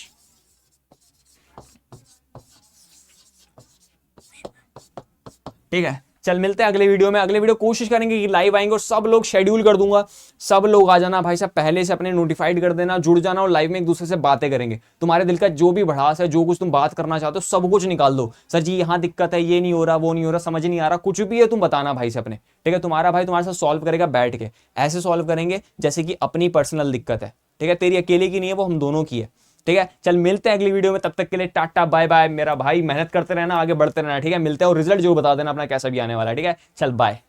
ठीक है, चल मिलते हैं अगले वीडियो में। अगले वीडियो कोशिश करेंगे कि लाइव आएंगे और सब लोग शेड्यूल कर दूंगा, सब लोग आ जाना भाई साहब, पहले से अपने नोटिफाइड कर देना, जुड़ जाना और लाइव में एक दूसरे से बातें करेंगे। तुम्हारे दिल का जो भी भड़ास है, जो कुछ तुम बात करना चाहते हो, सब कुछ निकाल दो। सर जी यहाँ दिक्कत है, ये नहीं हो रहा, वो नहीं हो रहा, समझ नहीं आ रहा, कुछ भी है तुम बताना भाई से अपने। ठीक है, तुम्हारा भाई तुम्हारे साथ सॉल्व करेगा बैठ के, ऐसे सॉल्व करेंगे जैसे कि अपनी पर्सनल दिक्कत है। ठीक है, तेरी अकेले की नहीं है, वो हम दोनों की है। ठीक है, चल मिलते हैं अगली वीडियो में, तब तक के लिए टाटा बाय बाय मेरा भाई, मेहनत करते रहना, आगे बढ़ते रहना। ठीक है, मिलते हैं और रिजल्ट जरूर बता देना अपना कैसा भी आने वाला है। ठीक है, चल बाय।